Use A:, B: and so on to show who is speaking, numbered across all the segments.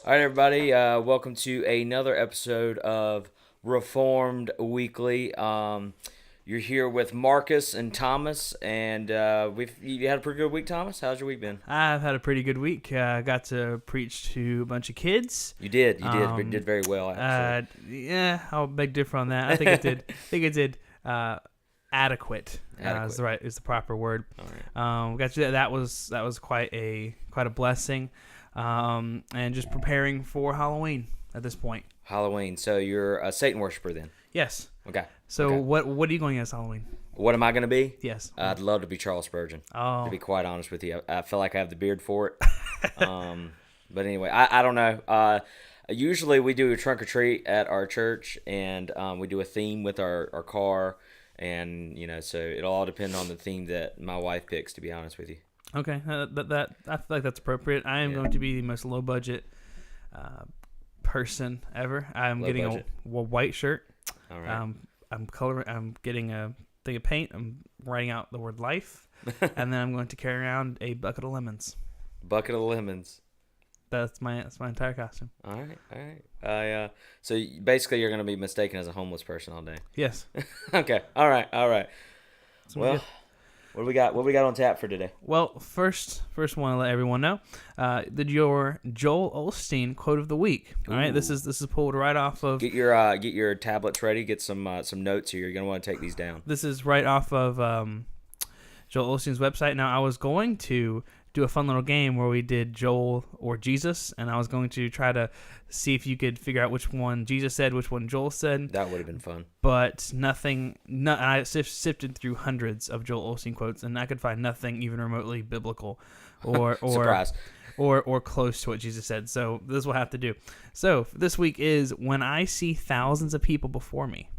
A: All right, everybody. Welcome to another episode of Reformed Weekly. You're here with Marcus and Thomas, and you had a pretty good week, Thomas. How's your week been?
B: I've had a pretty good week. I got to preach to a bunch of kids.
A: You did, but did very well, actually.
B: Yeah, I'll beg differ on that. I think it did. Adequate. Is the proper word.
A: All right.
B: Got to do that. That was quite a blessing. And just preparing for Halloween at this point.
A: Halloween. So you're a Satan worshiper then?
B: Yes.
A: Okay.
B: So
A: okay.
B: What are you going as Halloween?
A: What am I going to be?
B: Yes.
A: I'd love to be Charles Spurgeon.
B: Oh.
A: To be quite honest with you, I feel like I have the beard for it. But anyway, I don't know. Usually we do a trunk or treat at our church, and we do a theme with our car, and so it'll all depend on the theme that my wife picks. To be honest with you.
B: Okay, that I feel like that's appropriate. I am going to be the most low budget person ever. I'm getting a white shirt.
A: All right.
B: I'm getting a thing of paint. I'm writing out the word life, and then I'm going to carry around a bucket of lemons.
A: Bucket of lemons.
B: That's my entire costume.
A: All right. So basically, you're going to be mistaken as a homeless person all day.
B: Yes.
A: Okay. All right. Well. What do we got? What do we got on tap for today?
B: Well, first, want to let everyone know your Joel Osteen quote of the week. All right, this is pulled right off of.
A: Get your tablets ready. Get some notes here. You're gonna want to take these down.
B: This is right off of Joel Osteen's website. Now, I was going to do a fun little game where we did Joel or Jesus, and I was going to try to see if you could figure out which one Jesus said, which one Joel said.
A: That would have been fun.
B: But I sifted through hundreds of Joel Osteen quotes, and I could find nothing even remotely biblical or
A: surprise.
B: or close to what Jesus said. So this will have to do. So this week is, when I see thousands of people before me,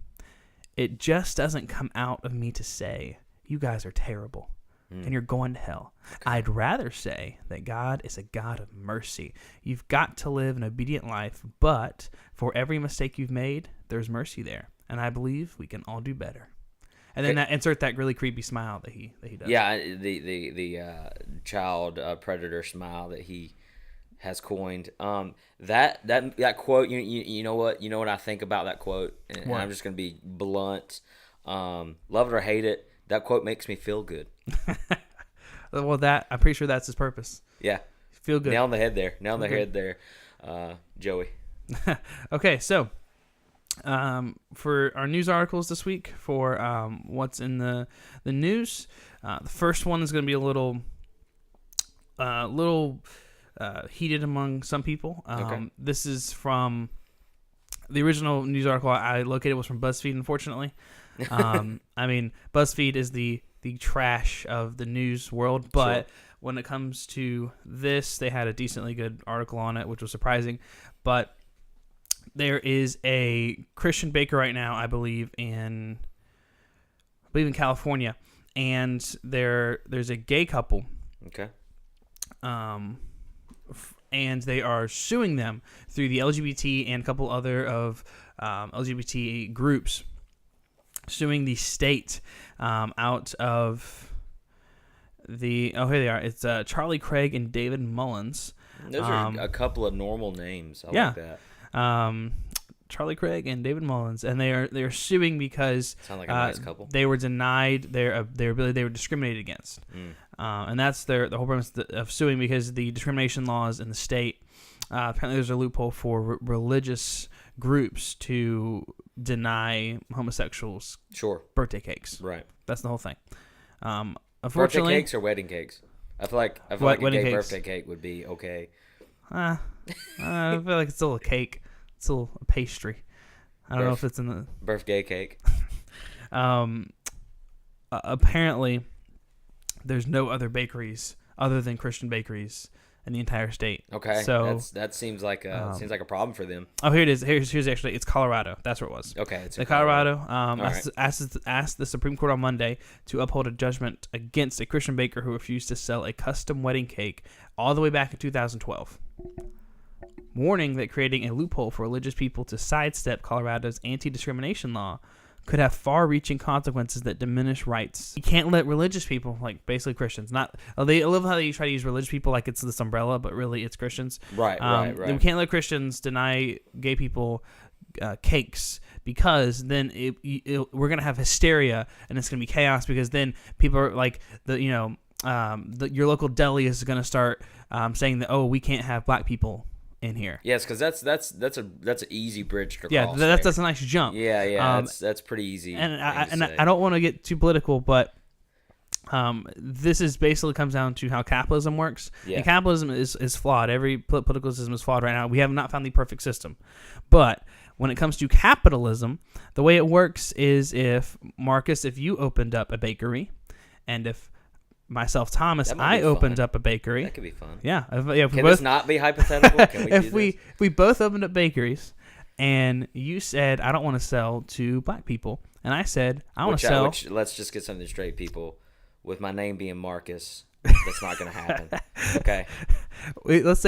B: it just doesn't come out of me to say, you guys are terrible. And you're going to hell. I'd rather say that God is a God of mercy. You've got to live an obedient life, but for every mistake you've made, there's mercy there. And I believe we can all do better. And then insert that really creepy smile that he does.
A: Yeah, the child predator smile that he has coined. That quote. You know what I think about that quote, and I'm just gonna be blunt. Love it or hate it, that quote makes me feel good.
B: Well, I'm pretty sure that's his purpose.
A: Yeah.
B: Feel good.
A: Nail on the head there. Joey.
B: Okay, so for our news articles this week, for what's in the news, the first one is going to be a little heated among some people.
A: Okay.
B: This is from the original news article I located was from BuzzFeed, unfortunately. I mean, BuzzFeed is the trash of the news world, but when it comes to this, they had a decently good article on it, which was surprising. But there is a Christian baker right now, I believe in California, and there's a gay couple.
A: Okay.
B: And they are suing them through the LGBT and a couple other of LGBT groups, suing the state out of the... Oh, here they are. It's Charlie Craig and David Mullins.
A: Those are a couple of normal names. I like
B: that. Charlie Craig and David Mullins, and they are suing because
A: sound like a nice couple.
B: They were denied their ability. They were discriminated against, and that's the whole premise of suing, because the discrimination laws in the state. Apparently, there's a loophole for religious groups to deny homosexuals birthday cakes.
A: Right.
B: That's the whole thing.
A: Birthday
B: Unfortunately,
A: cakes or wedding cakes? I feel like a gay birthday cake would be okay.
B: I feel like it's still a cake. It's still a pastry. I don't know if it's in the
A: birthday cake.
B: Apparently, there's no other bakeries other than Christian bakeries in the entire state.
A: Okay,
B: so
A: that seems like a problem for them.
B: Oh, here it is. Here's actually, it's Colorado. That's where it was.
A: Okay, it's
B: Colorado. Asked the Supreme Court on Monday to uphold a judgment against a Christian baker who refused to sell a custom wedding cake all the way back in 2012, warning that creating a loophole for religious people to sidestep Colorado's anti-discrimination law could have far-reaching consequences that diminish rights. You can't let religious people, like basically Christians, I love how they try to use religious people like it's this umbrella, but really it's Christians.
A: Right.
B: We can't let Christians deny gay people cakes, because then we're gonna have hysteria and it's gonna be chaos, because then people are like your local deli is gonna start saying that, oh, we can't have black people in here.
A: Yes, because that's an easy bridge to cross.
B: That's a nice jump.
A: Yeah, that's pretty easy.
B: And I don't want to get too political, but this is basically comes down to how capitalism works.
A: Yeah.
B: And capitalism is flawed. Every political system is flawed right now. We have not found the perfect system. But when it comes to capitalism, the way it works is if you opened up a bakery, and if myself, Thomas, I opened up a bakery.
A: That could be fun.
B: Yeah. If
A: Can this not be hypothetical? Can we
B: if we both opened up bakeries, and you said, I don't want to sell to black people, and I said, I want to sell.
A: Let's just get something straight, people. With my name being Marcus, that's not going to happen. Okay.
B: Let's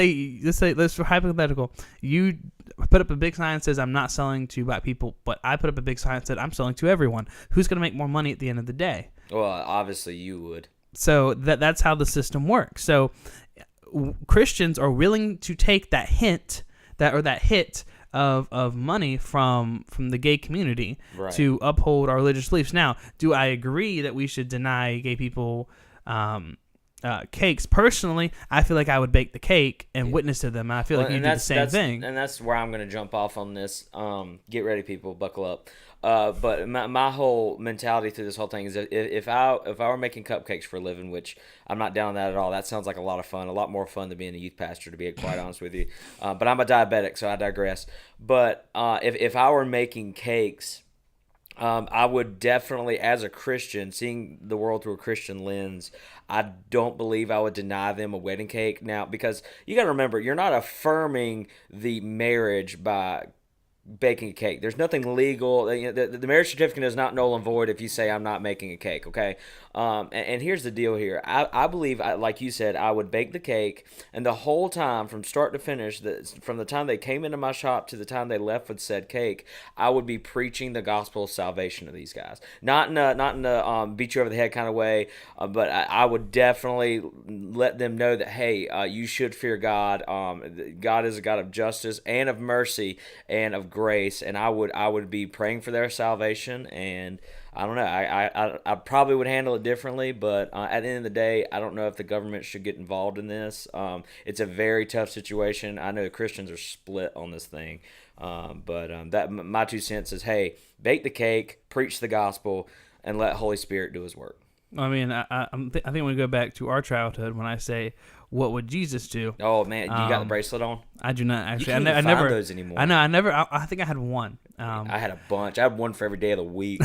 B: for hypothetical. You put up a big sign that says, I'm not selling to black people, but I put up a big sign that said, I'm selling to everyone. Who's going to make more money at the end of the day?
A: Well, obviously you would.
B: So that's how the system works. So Christians are willing to take that hit of money from the gay community,
A: right,
B: to uphold our religious beliefs. Now, do I agree that we should deny gay people cakes? Personally, I feel like I would bake the cake and witness to them. I feel like you do the same thing.
A: And that's where I'm going to jump off on this. Get ready, people. Buckle up. But my whole mentality through this whole thing is that if I were making cupcakes for a living, which I'm not down on that at all. That sounds like a lot of fun, a lot more fun than being a youth pastor, to be quite honest with you. But I'm a diabetic, so I digress. But if I were making cakes, I would definitely, as a Christian, seeing the world through a Christian lens, I don't believe I would deny them a wedding cake. Now, because you got to remember, you're not affirming the marriage by baking a cake. There's nothing legal. The marriage certificate is not null and void if you say I'm not making a cake, okay? And here's the deal here. I believe, like you said, I would bake the cake, and the whole time, from start to finish, from the time they came into my shop to the time they left with said cake, I would be preaching the gospel of salvation to these guys. Not in a beat you over the head kind of way, but I would definitely let them know that, hey, you should fear God. God is a God of justice and of mercy and of grace, and I would be praying for their salvation. And I don't know, I probably would handle it differently, but at the end of the day, I don't know if the government should get involved in this. It's a very tough situation. I know Christians are split on this thing, but that my 2 cents is, hey, bake the cake, preach the gospel, and let Holy Spirit do His work.
B: I mean, I think we go back to our childhood when I say, what would Jesus do?
A: Oh man, you got the bracelet on?
B: I do not actually.
A: You can't even find those anymore.
B: I know. I think I had one.
A: I had a bunch. I had one for every day of the week.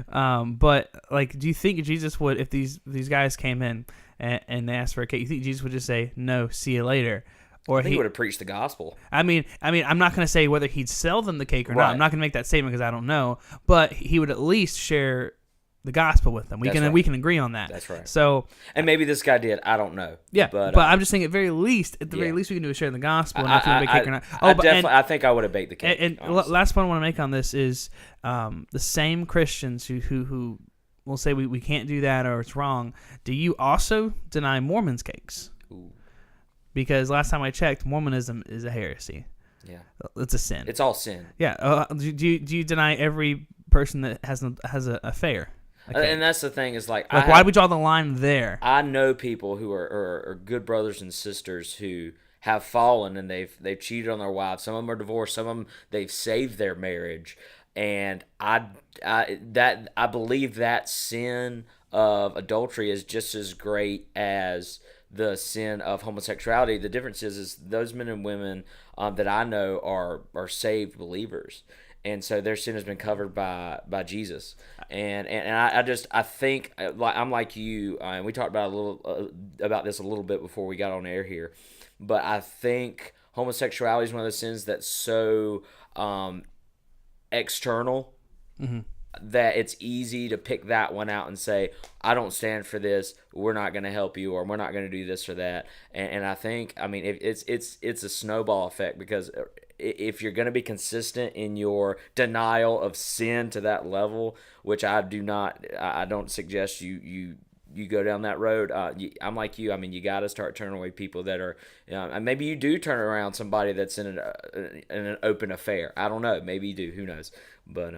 B: But like, do you think Jesus would, if these guys came in and they asked for a cake, you think Jesus would just say, no, see you later? Or
A: I think he would have preached the gospel.
B: I mean, I'm not going to say whether he'd sell them the cake or
A: right.
B: not. I'm not going to make that statement because I don't know. But he would at least share the gospel with them. We can agree on that.
A: That's right.
B: So,
A: and maybe this guy did. I don't know.
B: Yeah, but I'm just saying, at the very least, we can do is share the gospel. And if you bake cake or not.
A: I think I would have baked the cake.
B: And last point I want to make on this is the same Christians who will say we can't do that or it's wrong. Do you also deny Mormons cakes?
A: Ooh. Because
B: last time I checked, Mormonism is a heresy.
A: Yeah,
B: it's a sin.
A: It's all sin.
B: Yeah. Do you deny every person that has an affair?
A: Okay. And that's the thing is like
B: why do we draw the line there?
A: I know people who are good brothers and sisters who have fallen and they've cheated on their wives. Some of them are divorced. Some of them they've saved their marriage. And I believe that sin of adultery is just as great as the sin of homosexuality. The difference is those men and women that I know are saved believers. And so their sin has been covered by Jesus, and I think I'm like you, and we talked about this a little bit before we got on air here, but I think homosexuality is one of those sins that's so external that it's easy to pick that one out and say, I don't stand for this, we're not going to help you, or we're not going to do this or that. And I think, I mean, it's a snowball effect, because if you're going to be consistent in your denial of sin to that level, which I don't suggest you go down that road. I'm like you. I mean, you got to start turning away people that are, and maybe you do turn around somebody that's in an open affair. I don't know. Maybe you do. Who knows? But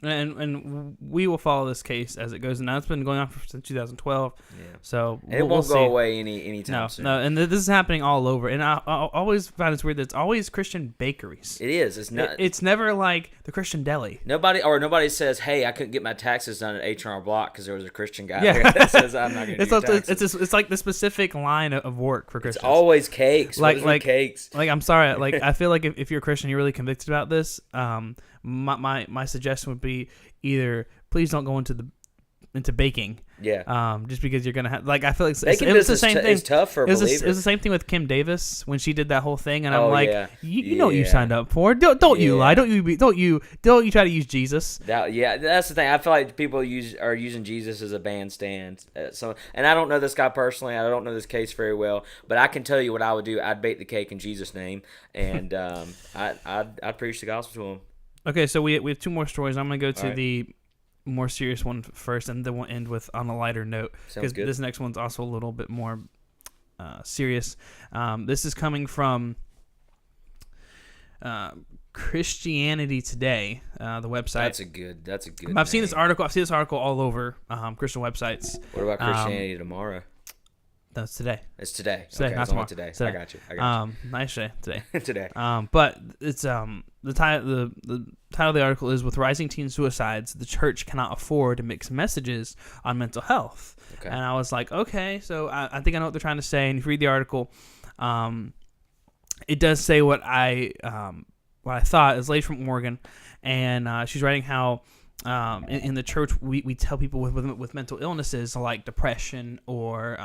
B: And we will follow this case as it goes. And now it's been going on since 2012.
A: Yeah.
B: So
A: it won't go away anytime soon.
B: No, and this is happening all over. And I always find it's weird that it's always Christian bakeries.
A: It is. It's not.
B: It's never like the Christian deli.
A: Nobody says, "Hey, I couldn't get my taxes done at H&R Block because there was a Christian guy there that says I'm not going to do taxes."
B: It's like the specific line of work for Christians.
A: It's always cakes. Like cakes.
B: Like I'm sorry. Like I feel like if you're a Christian, you're really convicted about this. My suggestion would be either please don't go into baking.
A: Yeah.
B: Just because you're gonna have, like, I feel like
A: baking
B: it was the same thing.
A: It's tough for believers.
B: It was the same thing with Kim Davis when she did that whole thing, and I'm you know what you
A: Yeah.
B: signed up for. Don't you lie. Don't you try to use Jesus.
A: That's the thing. I feel like people are using Jesus as a bandstand. And I don't know this guy personally. I don't know this case very well, but I can tell you what I would do. I'd bake the cake in Jesus' name, and I'd preach the gospel to him.
B: Okay, so we have two more stories. I'm gonna go to
A: All right.
B: the more serious one first, and then we'll end with on a lighter note, because this next one's also a little bit more serious. This is coming from Christianity Today, the website.
A: That's a good.
B: I've seen this
A: name.
B: article. I've seen this article all over Christian websites.
A: What about Christianity Tomorrow?
B: That's today.
A: It's today.
B: Today,
A: Okay,
B: not
A: it's only
B: tomorrow.
A: today.
B: Today.
A: I got you.
B: Nice day today.
A: Today.
B: But it's the title of the article is, with rising teen suicides, the church cannot afford to mix messages on mental health.
A: Okay.
B: And I was like, okay, so I think I know what they're trying to say. And if you read the article, it does say what I thought. Is a lady from Oregon, and she's writing how in the church we tell people with mental illnesses like depression or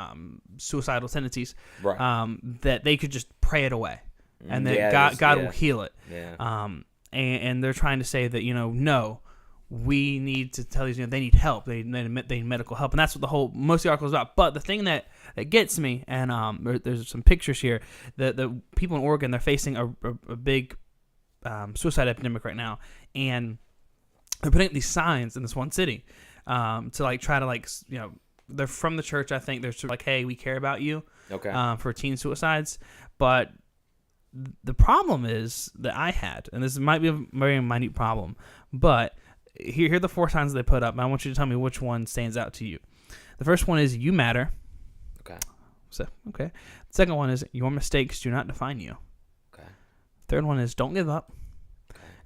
B: suicidal tendencies,
A: Right.
B: that they could just pray it away, and that God will heal it.
A: Yeah.
B: And they're trying to say that, no, we need to tell these, they need help. They need medical help, and that's what most of the article is about. But the thing that gets me, and there's some pictures here, the people in Oregon, they're facing a big suicide epidemic right now, and they're putting up these signs in this one city to try to they're from the church. I think they're sort of like, hey, we care about you.
A: Okay.
B: For teen suicides, but the problem is that I had, and this might be a very minute problem, but here are the 4 signs they put up, and I want you to tell me which one stands out to you. The first one is, you matter.
A: Okay.
B: So, okay. The second one is, your mistakes do not define you.
A: Okay.
B: Third one is, don't give up.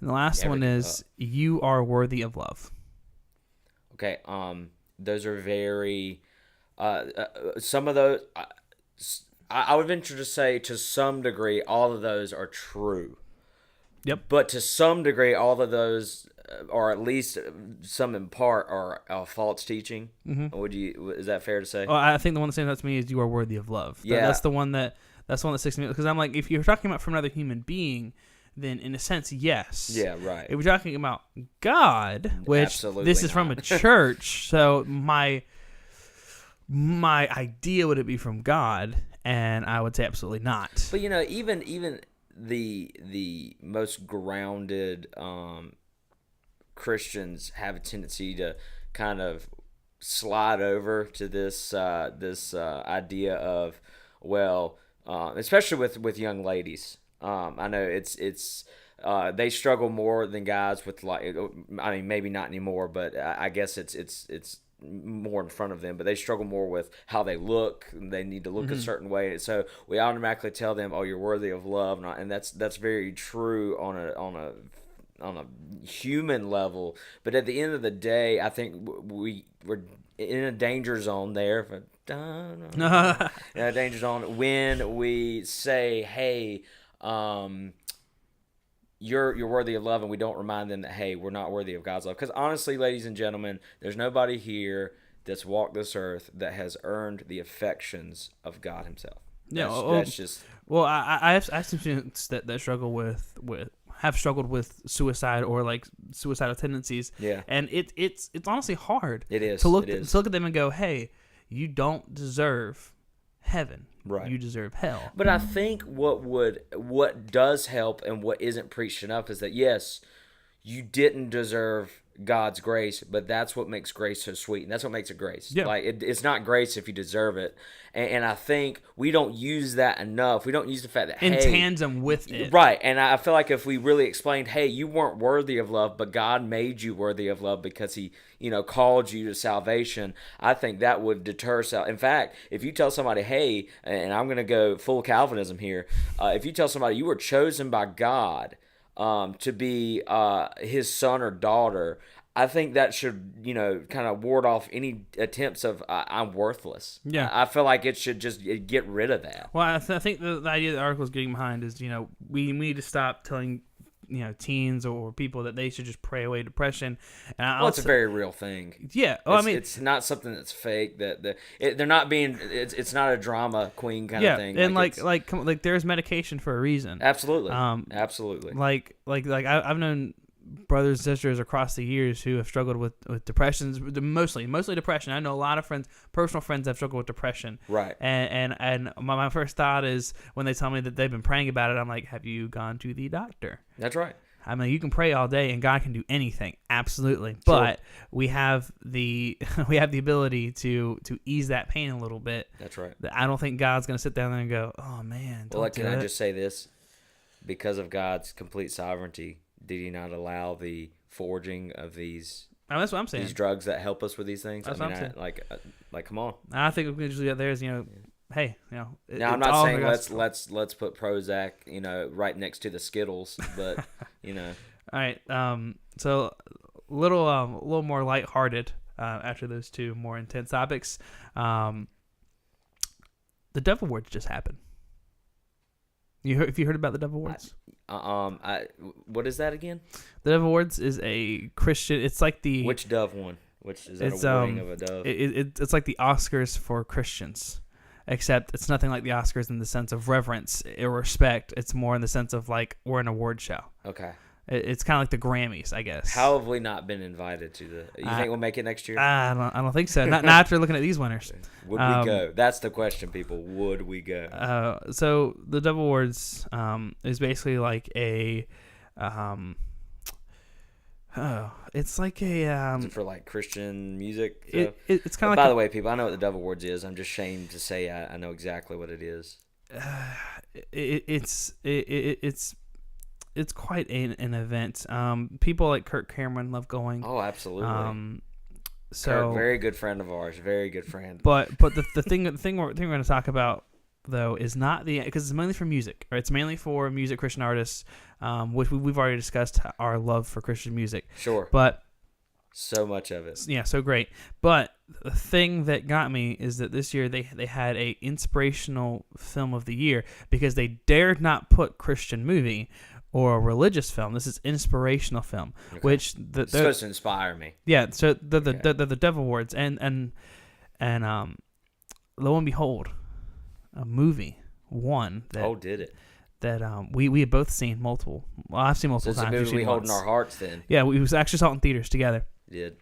B: And the last one is, you are worthy of love.
A: Okay. Those are very. Some of those. I would venture to say, to some degree, all of those are true.
B: Yep.
A: But to some degree, all of those, or at least some in part, are false teaching. Mm-hmm. Is that fair to say?
B: Well, I think the one that stands out to me is, you are worthy of love.
A: Yeah.
B: That's the one that sticks to me, because I'm like, if you're talking about from another human being, then in a sense, yes.
A: Yeah, right.
B: If we're talking about God, which
A: Absolutely
B: this is from a church, so my idea would it be from God, and I would say absolutely not.
A: But even the most grounded Christians have a tendency to kind of slide over to this idea of, especially with young ladies. I know it's they struggle more than guys with, maybe not anymore, but I guess it's more in front of them, but they struggle more with how they look. They need to look a certain way, so we automatically tell them, "Oh, you're worthy of love," and that's very true on a human level. But at the end of the day, I think we're in a danger zone there. In a danger zone when we say, "Hey, you're worthy of love," and we don't remind them that, hey, we're not worthy of God's love. Because honestly, ladies and gentlemen, there's nobody here that's walked this earth that has earned the affections of God Himself. That's just.
B: Well, I have some students that struggle have struggled with suicide or suicidal tendencies.
A: Yeah.
B: And it's honestly hard.
A: It is
B: to look
A: it is.
B: to look at them and go, hey, you don't deserve heaven.
A: Right.
B: You deserve hell.
A: But I think what does help and what isn't preached enough is that yes, you didn't deserve God's grace, but that's what makes grace so sweet, and that's what makes it grace.
B: Yeah.
A: Like it's not grace if you deserve it, and I think we don't use that enough. We don't use the fact that
B: In
A: hey,
B: tandem with it.
A: right, and I feel like if we really explained, hey, you weren't worthy of love, but God made you worthy of love because He, called you to salvation. I think that would deter. In fact, if you tell somebody, hey, and I'm going to go full Calvinism here, if you tell somebody you were chosen by God to be His son or daughter, I think that should, kind of ward off any attempts of I'm worthless.
B: Yeah.
A: I feel like it should just get rid of that.
B: Well, I think the idea the article is getting behind is, we need to stop telling, teens or people that they should just pray away depression. And
A: Well, it's a very real thing.
B: Yeah. Well,
A: It's not something that's fake. They're not being. It's not a drama queen kind of thing.
B: And like there's medication for a reason.
A: Absolutely. Absolutely.
B: Like I've known brothers and sisters across the years who have struggled with depressions, mostly depression. I know a lot of personal friends that have struggled with depression.
A: Right.
B: And my first thought is when they tell me that they've been praying about it, I'm like, have you gone to the doctor?
A: That's right.
B: I mean, you can pray all day and God can do anything, absolutely. But we have the ability to ease that pain a little bit.
A: That's right.
B: I don't think God's going to sit down there and go, oh man, don't
A: Can
B: do
A: I
B: it.
A: just say this? Because of God's complete sovereignty, did He not allow the forging of these
B: That's what I'm saying.
A: these drugs that help us with these things?
B: That's what I'm saying.
A: Like, come on.
B: I think we can just leave that there as, hey,
A: Now
B: it's
A: I'm not
B: all
A: saying
B: God's-
A: let's put Prozac, right next to the Skittles, but
B: All right. So a little more lighthearted after those two more intense topics. The Dove Awards just happened. Have you heard about the Dove Awards?
A: What is that again?
B: The Dove Awards is a Christian. It's like the
A: Which dove one? Which is that
B: it's
A: a wing of a dove?
B: it's like the Oscars for Christians, except it's nothing like the Oscars in the sense of reverence or respect. It's more in the sense of like we're an award show.
A: Okay.
B: It's kind of like the Grammys, I guess.
A: How have we not been invited to the? You think we'll make it next year?
B: I don't think so. Not after looking at these winners.
A: Would we go? That's the question, people. Would we go?
B: So the Dove Awards is basically like a it's like a
A: Is it for like Christian music?
B: it's kind of like
A: by the way, people, I know what the Dove Awards is. I'm just ashamed to say I know exactly what it is.
B: It's quite an event. People like Kirk Cameron love going.
A: Oh, absolutely.
B: So
A: Kirk, very good friend of ours. Very good friend.
B: But the thing we're going to talk about though is not because it's mainly for music. Right? It's mainly for music Christian artists, which we've already discussed our love for Christian music.
A: Sure.
B: But
A: so much of it.
B: Yeah, so great. But the thing that got me is that this year they had a inspirational film of the year because they dared not put Christian movie or a religious film. This is inspirational film, which
A: it's supposed to inspire me.
B: Yeah, so the Dove Awards and lo and behold, a movie won that.
A: Did it?
B: That we have both seen multiple. Well, I've seen multiple
A: so
B: times.
A: It's a movie we hold in our hearts. Then
B: yeah, we actually saw it in theaters together.
A: Did.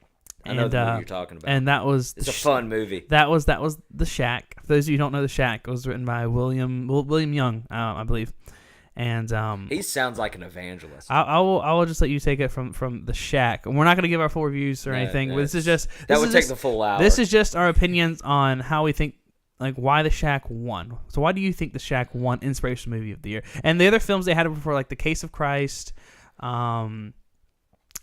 A: I know the movie you're talking about.
B: And that was
A: it's a fun movie.
B: That was The Shack. For those of you who don't know, The Shack was written by William Young, I believe. And
A: he sounds like an evangelist.
B: I will just let you take it from The Shack. We're not going to give our full reviews or anything. This is just
A: that would take the full hour.
B: This is just our opinions on how we think, like why The Shack won. So why do you think The Shack won Inspirational Movie of the Year? And the other films they had before, like The Case of Christ.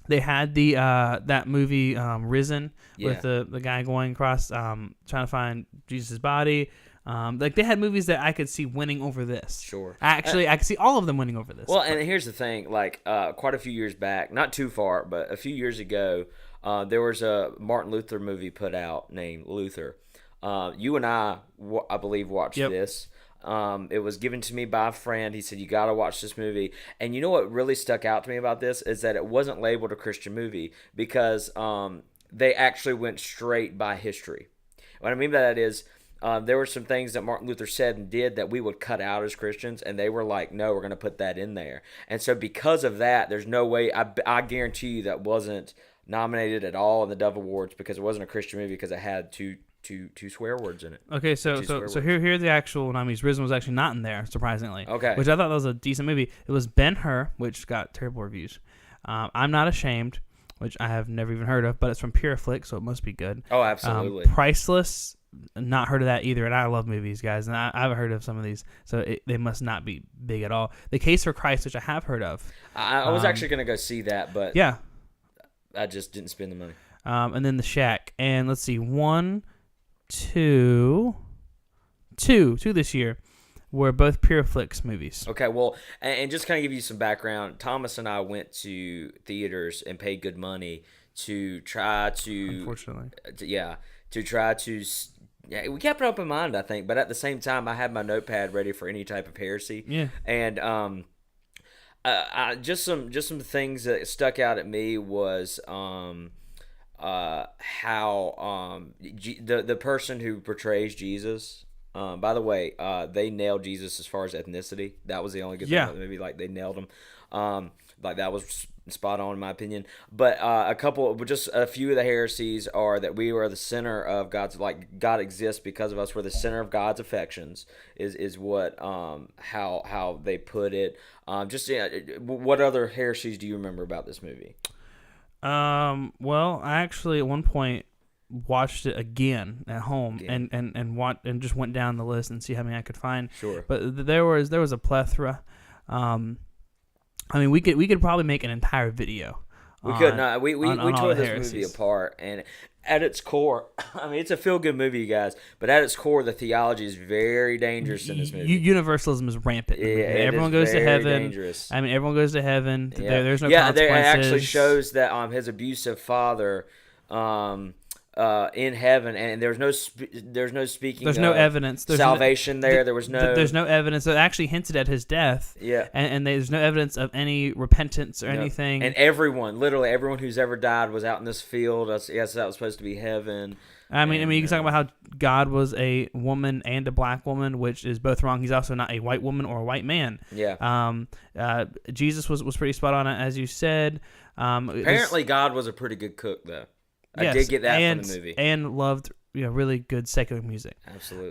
B: They had the that movie Risen with the guy going across trying to find Jesus' body. Like they had movies that I could see winning over this.
A: Sure.
B: Actually, I could see all of them winning over this.
A: Well, and here's the thing: like quite a few years back, not too far, but a few years ago, there was a Martin Luther movie put out named Luther. You and I believe, watched this. It was given to me by a friend. He said, you got to watch this movie. And you know what really stuck out to me about this is that it wasn't labeled a Christian movie because they actually went straight by history. What I mean by that is there were some things that Martin Luther said and did that we would cut out as Christians, and they were like, no, we're going to put that in there. And so because of that, there's no way, I guarantee you that wasn't nominated at all in the Dove Awards because it wasn't a Christian movie because it had too two swear words in it.
B: Okay, so here the actual nominees. Risen was actually not in there, surprisingly.
A: Okay.
B: Which I thought that was a decent movie. It was Ben-Hur, which got terrible reviews. I'm Not Ashamed, which I have never even heard of, but it's from Pureflix, so it must be good.
A: Oh, absolutely.
B: Priceless, not heard of that either, and I love movies, guys, and I haven't heard of some of these, so they must not be big at all. The Case for Christ, which I have heard of.
A: I was actually going to go see that, but
B: yeah,
A: I just didn't spend the money.
B: And then The Shack, and let's see, 1, 2 this year were both Pureflix movies.
A: Okay, well, and just kind of give you some background, Thomas and I went to theaters and paid good money to try to...
B: Unfortunately.
A: We kept it up in mind, I think, but at the same time, I had my notepad ready for any type of heresy.
B: Yeah.
A: And just some things that stuck out at me was how the person who portrays Jesus. By the way, they nailed Jesus as far as ethnicity. That was the only good thing about the movie. Like, they nailed him. Like, that was spot on in my opinion. But just a few of the heresies are that we are the center of God's, like, God exists because of us. We're the center of God's affections is what how they put it. What other heresies do you remember about this movie?
B: Well, I actually at one point watched it again at home and just went down the list and see how many I could find.
A: Sure.
B: But there was a plethora. I mean, we could probably make an entire video.
A: We tore this movie apart, and at its core, I mean, it's a feel-good movie, you guys, but at its core, the theology is very dangerous in this movie.
B: Universalism is rampant.
A: Yeah,
B: everyone goes to heaven.
A: Dangerous.
B: I mean, everyone goes to heaven.
A: Yeah.
B: There's no consequences.
A: It actually shows that his abusive father in heaven, and there's no speaking.
B: There's no evidence. There's
A: salvation there. There was no.
B: There's no evidence. It actually hinted at his death.
A: Yeah.
B: And there's no evidence of any repentance or anything.
A: And literally everyone who's ever died was out in this field. Yes, that was supposed to be heaven.
B: I mean, you can talk about how God was a woman and a black woman, which is both wrong. He's also not a white woman or a white man.
A: Yeah.
B: Jesus was pretty spot on, as you said.
A: Apparently, God was a pretty good cook, though.
B: Yes,
A: I did get that from the movie.
B: And loved really good secular music.
A: Absolutely.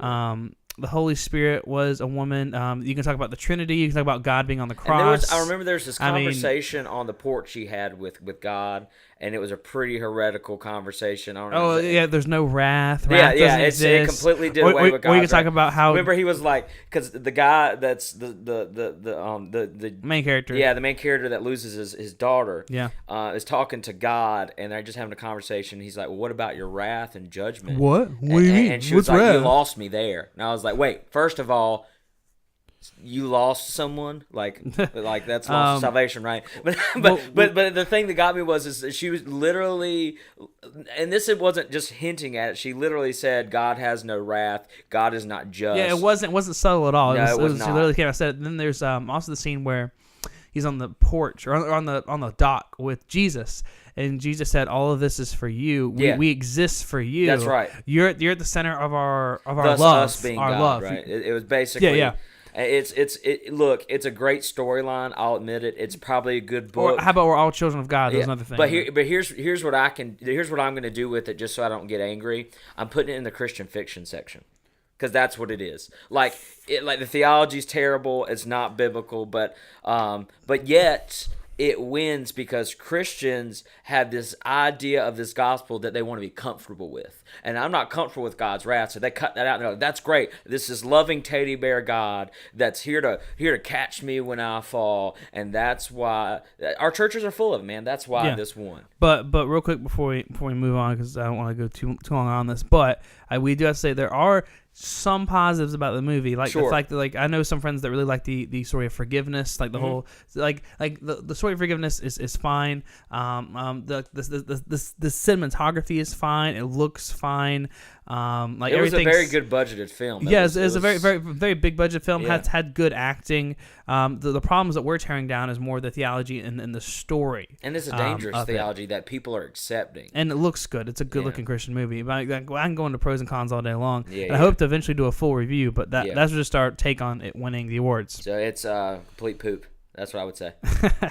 B: The Holy Spirit was a woman. You can talk about the Trinity. You can talk about God being on the cross.
A: I remember there was this conversation on the porch he had with God, and it was a pretty heretical conversation. I don't know.
B: There's no wrath.
A: It completely did away with God.
B: Or you can talk about how.
A: Remember, he was like, because the guy that's the
B: main character.
A: Yeah, the main character that loses his daughter.
B: Yeah.
A: Is talking to God, and they're just having a conversation. He's like, "Well, what about your wrath and judgment?"
B: What? What do you mean?
A: And she was like, "You lost me there." And I was like, "Wait, first of all, you lost someone, like that's lost salvation, right?" But the thing that got me is she was literally, and it wasn't just hinting at it. She literally said, "God has no wrath. God is not just."
B: Yeah, it wasn't subtle at all.
A: No, it was not.
B: She literally came out and said it. And then there's also the scene where he's on the porch or on the dock with Jesus. And Jesus said, "All of this is for you. We exist for you.
A: That's right.
B: You're at the center of our
A: Thus
B: love.
A: Us being
B: our
A: God,
B: love.
A: Right? It was basically.
B: Yeah.
A: Look, it's a great storyline. I'll admit it. It's probably a good book.
B: Or how about we're all children of God? That's another thing.
A: But here's what I'm going to do with it, just so I don't get angry. I'm putting it in the Christian fiction section. Because that's what it is. Like the theology's terrible. It's not biblical, but yet it wins because Christians have this idea of this gospel that they want to be comfortable with. And I'm not comfortable with God's wrath, so they cut that out. And they're like, that's great. This is loving teddy bear God that's here to catch me when I fall. And that's why our churches are full of it, man. That's why this won.
B: But real quick before we move on, because I don't want to go too long on this, but we do have to say there are some positives about the movie, like the fact that I know some friends that really like the story of forgiveness, like the whole the story of forgiveness is fine. The cinematography is fine. It looks fine. It was a very good budgeted film. It was a very very very big budget film. Had good acting. The problems that we're tearing down is more the theology and the story.
A: And it's a dangerous theology that people are accepting.
B: And it looks good. It's a good looking Christian movie. I can go into pros and cons all day long. I hope to eventually do a full review, but that's just our take on it winning the awards.
A: So it's complete poop. That's what I would say.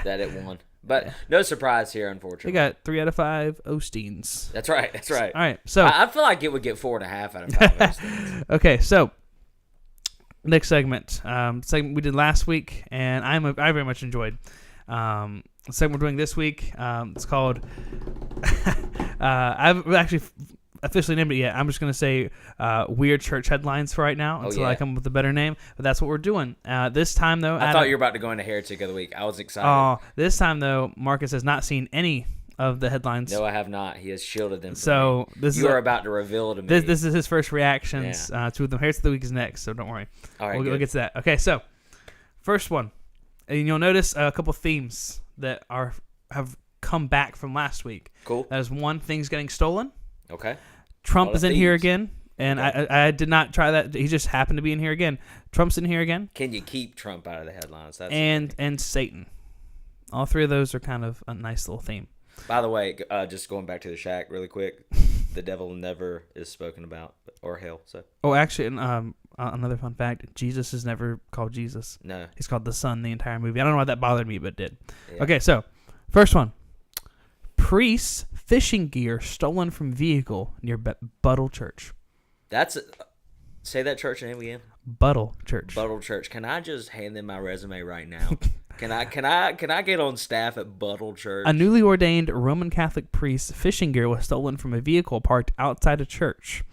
A: That it won. But no surprise here,
B: They
A: unfortunately.
B: got 3 out of 5 Osteens.
A: That's right. That's right.
B: All right, so
A: I feel like it would get 4.5 out of 5. Those things.
B: okay, so next segment, segment we did last week, and I very much enjoyed. The segment we're doing this week, it's called. I've actually officially named it yet. I'm just gonna say weird church headlines for right now until I come up with a better name. But that's what we're doing. This time though,
A: I thought you were about to go into Heretic of the Week. I was excited.
B: This time though, Marcus has not seen any of the headlines.
A: No, I have not. He has shielded them.
B: So
A: from me.
B: this
A: you
B: is
A: are about to reveal to me.
B: This is his first reactions to them. Heretic of the Week is next, so don't worry.
A: All right,
B: we'll get to that. Okay, so first one, and you'll notice a couple themes that have come back from last week.
A: Cool.
B: That is one, things getting stolen.
A: Okay.
B: Trump is in here
A: thieves.
B: again, and
A: Okay.
B: I did not try that. He just happened to be in here again. Trump's in here again,
A: Can you keep Trump out of the headlines? That's
B: and Satan. All three of those are kind of a nice little theme.
A: By the way, just going back to the shack really quick, the devil never is spoken about, or hell. So
B: Oh, actually, another fun fact: Jesus is never called Jesus.
A: no.
B: He's called the Son the entire movie. I don't know why that bothered me, but it did.
A: Yeah.
B: Okay, so first one: priests fishing gear stolen from vehicle near Buttle Church.
A: That's say that church name again.
B: Buttle Church.
A: Buttle Church. Can I just hand them my resume right now? Can I get on staff at Buttle Church?
B: A newly ordained Roman Catholic priest's fishing gear was stolen from a vehicle parked outside a church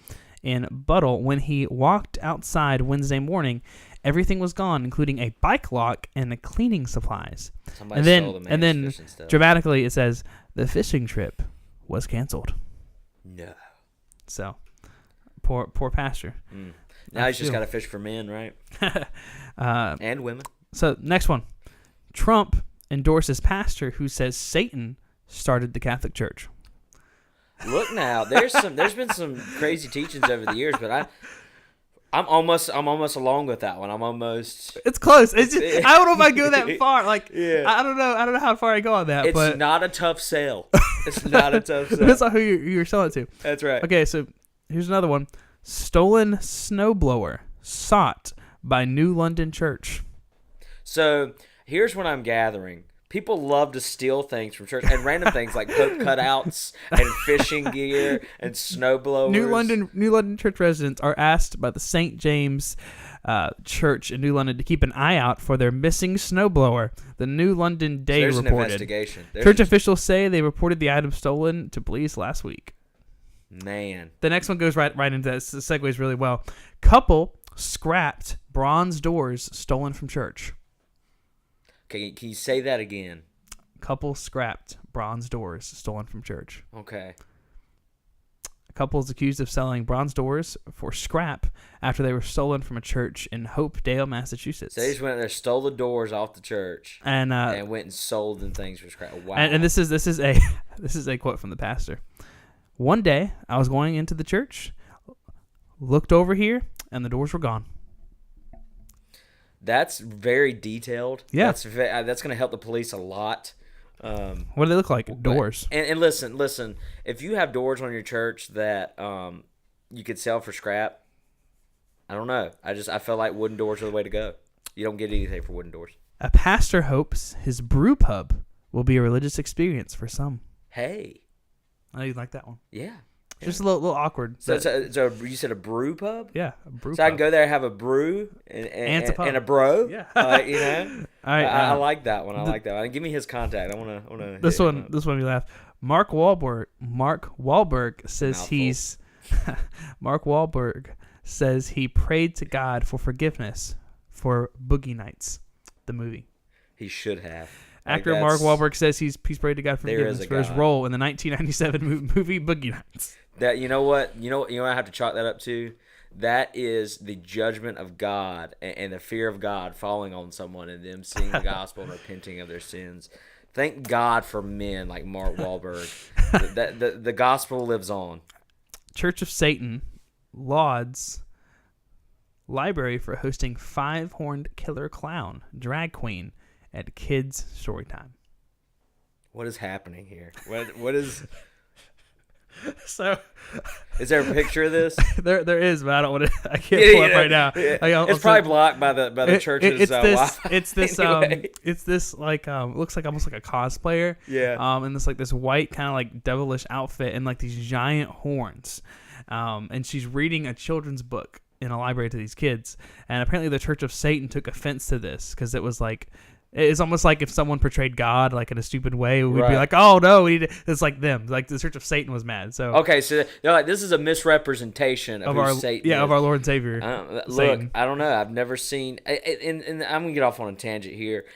B: in Buttle. When he walked outside Wednesday morning, everything was gone, including a bike lock and the cleaning supplies.
A: Somebody
B: and then,
A: stole the man's
B: and then
A: fishing stuff.
B: dramatically, it says the fishing trip was canceled.
A: No.
B: So, poor pastor.
A: Now he's just
B: feel-
A: got to fish for men, right? And women.
B: So next one, Trump endorses pastor who says Satan started the Catholic Church.
A: Look now, there's been some crazy teachings over the years, but I'm almost along with that one. I'm almost.
B: It's close. It's just, I don't know if I go that far. Like
A: Yeah.
B: I don't know how far I go on that.
A: It's
B: but
A: not a tough sale. It's not a tough sale.
B: that's not who you're selling it to.
A: That's right.
B: Okay, so here's another one: stolen snowblower sought by New London Church.
A: So here's what I'm gathering. People love to steal things from church and random things like Pope cutouts and fishing gear and snowblowers.
B: New London Church residents are asked by the St. James Church in New London to keep an eye out for their missing snowblower. The New London Day
A: There's an
B: reported.
A: investigation.
B: Church officials say they reported the item stolen to police last week.
A: Man.
B: The next one goes right into that. It segues really well. Couple scrapped bronze doors stolen from church.
A: Okay, can you say that again?
B: Couple scrapped bronze doors stolen from church.
A: Okay.
B: A couple is accused of selling bronze doors for scrap after they were stolen from a church in Hopedale, Massachusetts.
A: So they just went there, stole the doors off the church,
B: and
A: went and sold them things for scrap. Wow.
B: and this is a this is a quote from the pastor. One day I was going into the church, looked over here, and the doors were gone.
A: That's very detailed.
B: Yeah.
A: That's going to help the police a lot.
B: What do they look like? Doors.
A: And listen. If you have doors on your church that you could sell for scrap, I don't know. I feel like wooden doors are the way to go. You don't get anything for wooden doors.
B: A pastor hopes his brew pub will be a religious experience for some.
A: Hey.
B: I know you like that one.
A: Yeah.
B: Just a little awkward.
A: So
B: but-
A: you said a brew pub?
B: yeah, a brew
A: So
B: pub.
A: I can go there and have a brew and
B: a
A: a bro.
B: Yeah.
A: You know.
B: All right,
A: I like that one. I like that one. And give me his contact. I want to.
B: This one we laugh. Mark Wahlberg says
A: Mouthful.
B: he's Mark Wahlberg says he prayed to God for forgiveness for Boogie Nights, the movie.
A: He should have.
B: Actor
A: Like,
B: Mark
A: that's-
B: Wahlberg says he's prayed to God for
A: There is
B: forgiveness
A: a
B: for his
A: God.
B: role in the 1997 movie Boogie Nights.
A: That you know what I have to chalk that up to. That is the judgment of God and the fear of God falling on someone and them seeing the gospel and repenting of their sins. Thank God for men like Mark Wahlberg. the gospel lives on.
B: Church of Satan lauds library for hosting 5-horned killer clown drag queen at kids' story time.
A: What is happening here? What is?
B: So
A: Is there a picture of this?
B: there is, but I don't want to. I can't pull it up right now.
A: Yeah.
B: I'll
A: It's probably blocked by the church's
B: it's this.
A: Wi-Fi.
B: It's this.
A: Anyway.
B: It's this like looks like almost like a cosplayer.
A: Yeah.
B: And this white kind of like devilish outfit and like these giant horns. And she's reading a children's book in a library to these kids. And apparently the Church of Satan took offense to this because it was like. It's almost like if someone portrayed God like in a stupid way, we'd be like, "Oh no, we need to," it's like them." Like the Church of Satan was mad. So
A: okay, so they're like, this is a misrepresentation of who
B: our
A: Satan is.
B: of our Lord and Savior.
A: Look,
B: Satan.
A: I don't know. I've never seen, and I'm gonna get off on a tangent here,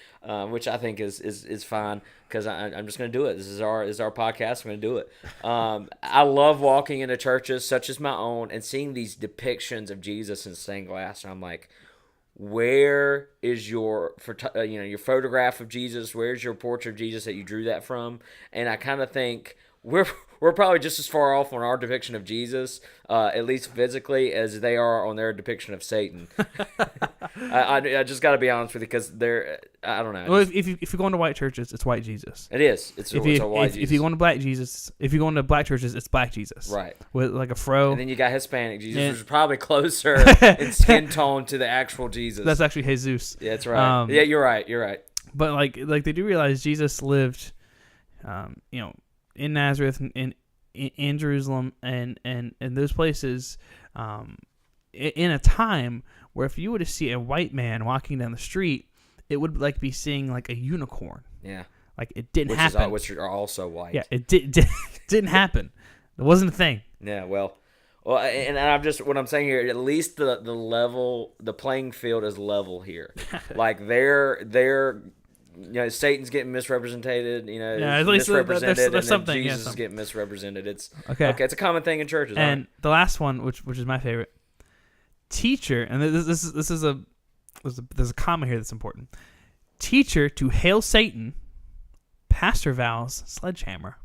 A: which I think is fine because I'm just gonna do it. This is our podcast. I'm gonna do it. I love walking into churches such as my own and seeing these depictions of Jesus in stained glass, and I'm like, where is your your photograph of Jesus? Where's your portrait of Jesus that you drew that from? And I kind of think we're probably just as far off on our depiction of Jesus, at least physically, as they are on their depiction of Satan. I just got to be honest with you because they're, I don't know.
B: Well, if you go into white churches, it's white Jesus.
A: It is. It's a white Jesus.
B: If you go into black Jesus, if you go into black churches, it's black Jesus.
A: Right.
B: With like a fro.
A: And then you got Hispanic Jesus, which is probably closer in skin tone to the actual Jesus.
B: That's actually Jesus.
A: Yeah, that's right. Yeah, you're right. You're right.
B: But like they do realize Jesus lived, in Nazareth and in Jerusalem and those places, in a time where if you were to see a white man walking down the street, it would like be seeing like a unicorn.
A: Yeah.
B: Like it didn't happen.
A: Which are also white.
B: Yeah, it didn't happen. It wasn't a thing.
A: Yeah, well, and I'm just what I'm saying here. At least the level, the playing field is level here. Like they're Satan's getting misrepresented.
B: At least
A: misrepresented,
B: there's
A: and
B: something.
A: Jesus is getting misrepresented. It's
B: okay.
A: It's a common thing in churches.
B: And the last one, which is my favorite, teacher, and this is there's a comma here that's important. Teacher to hail Satan, pastor vows sledgehammer.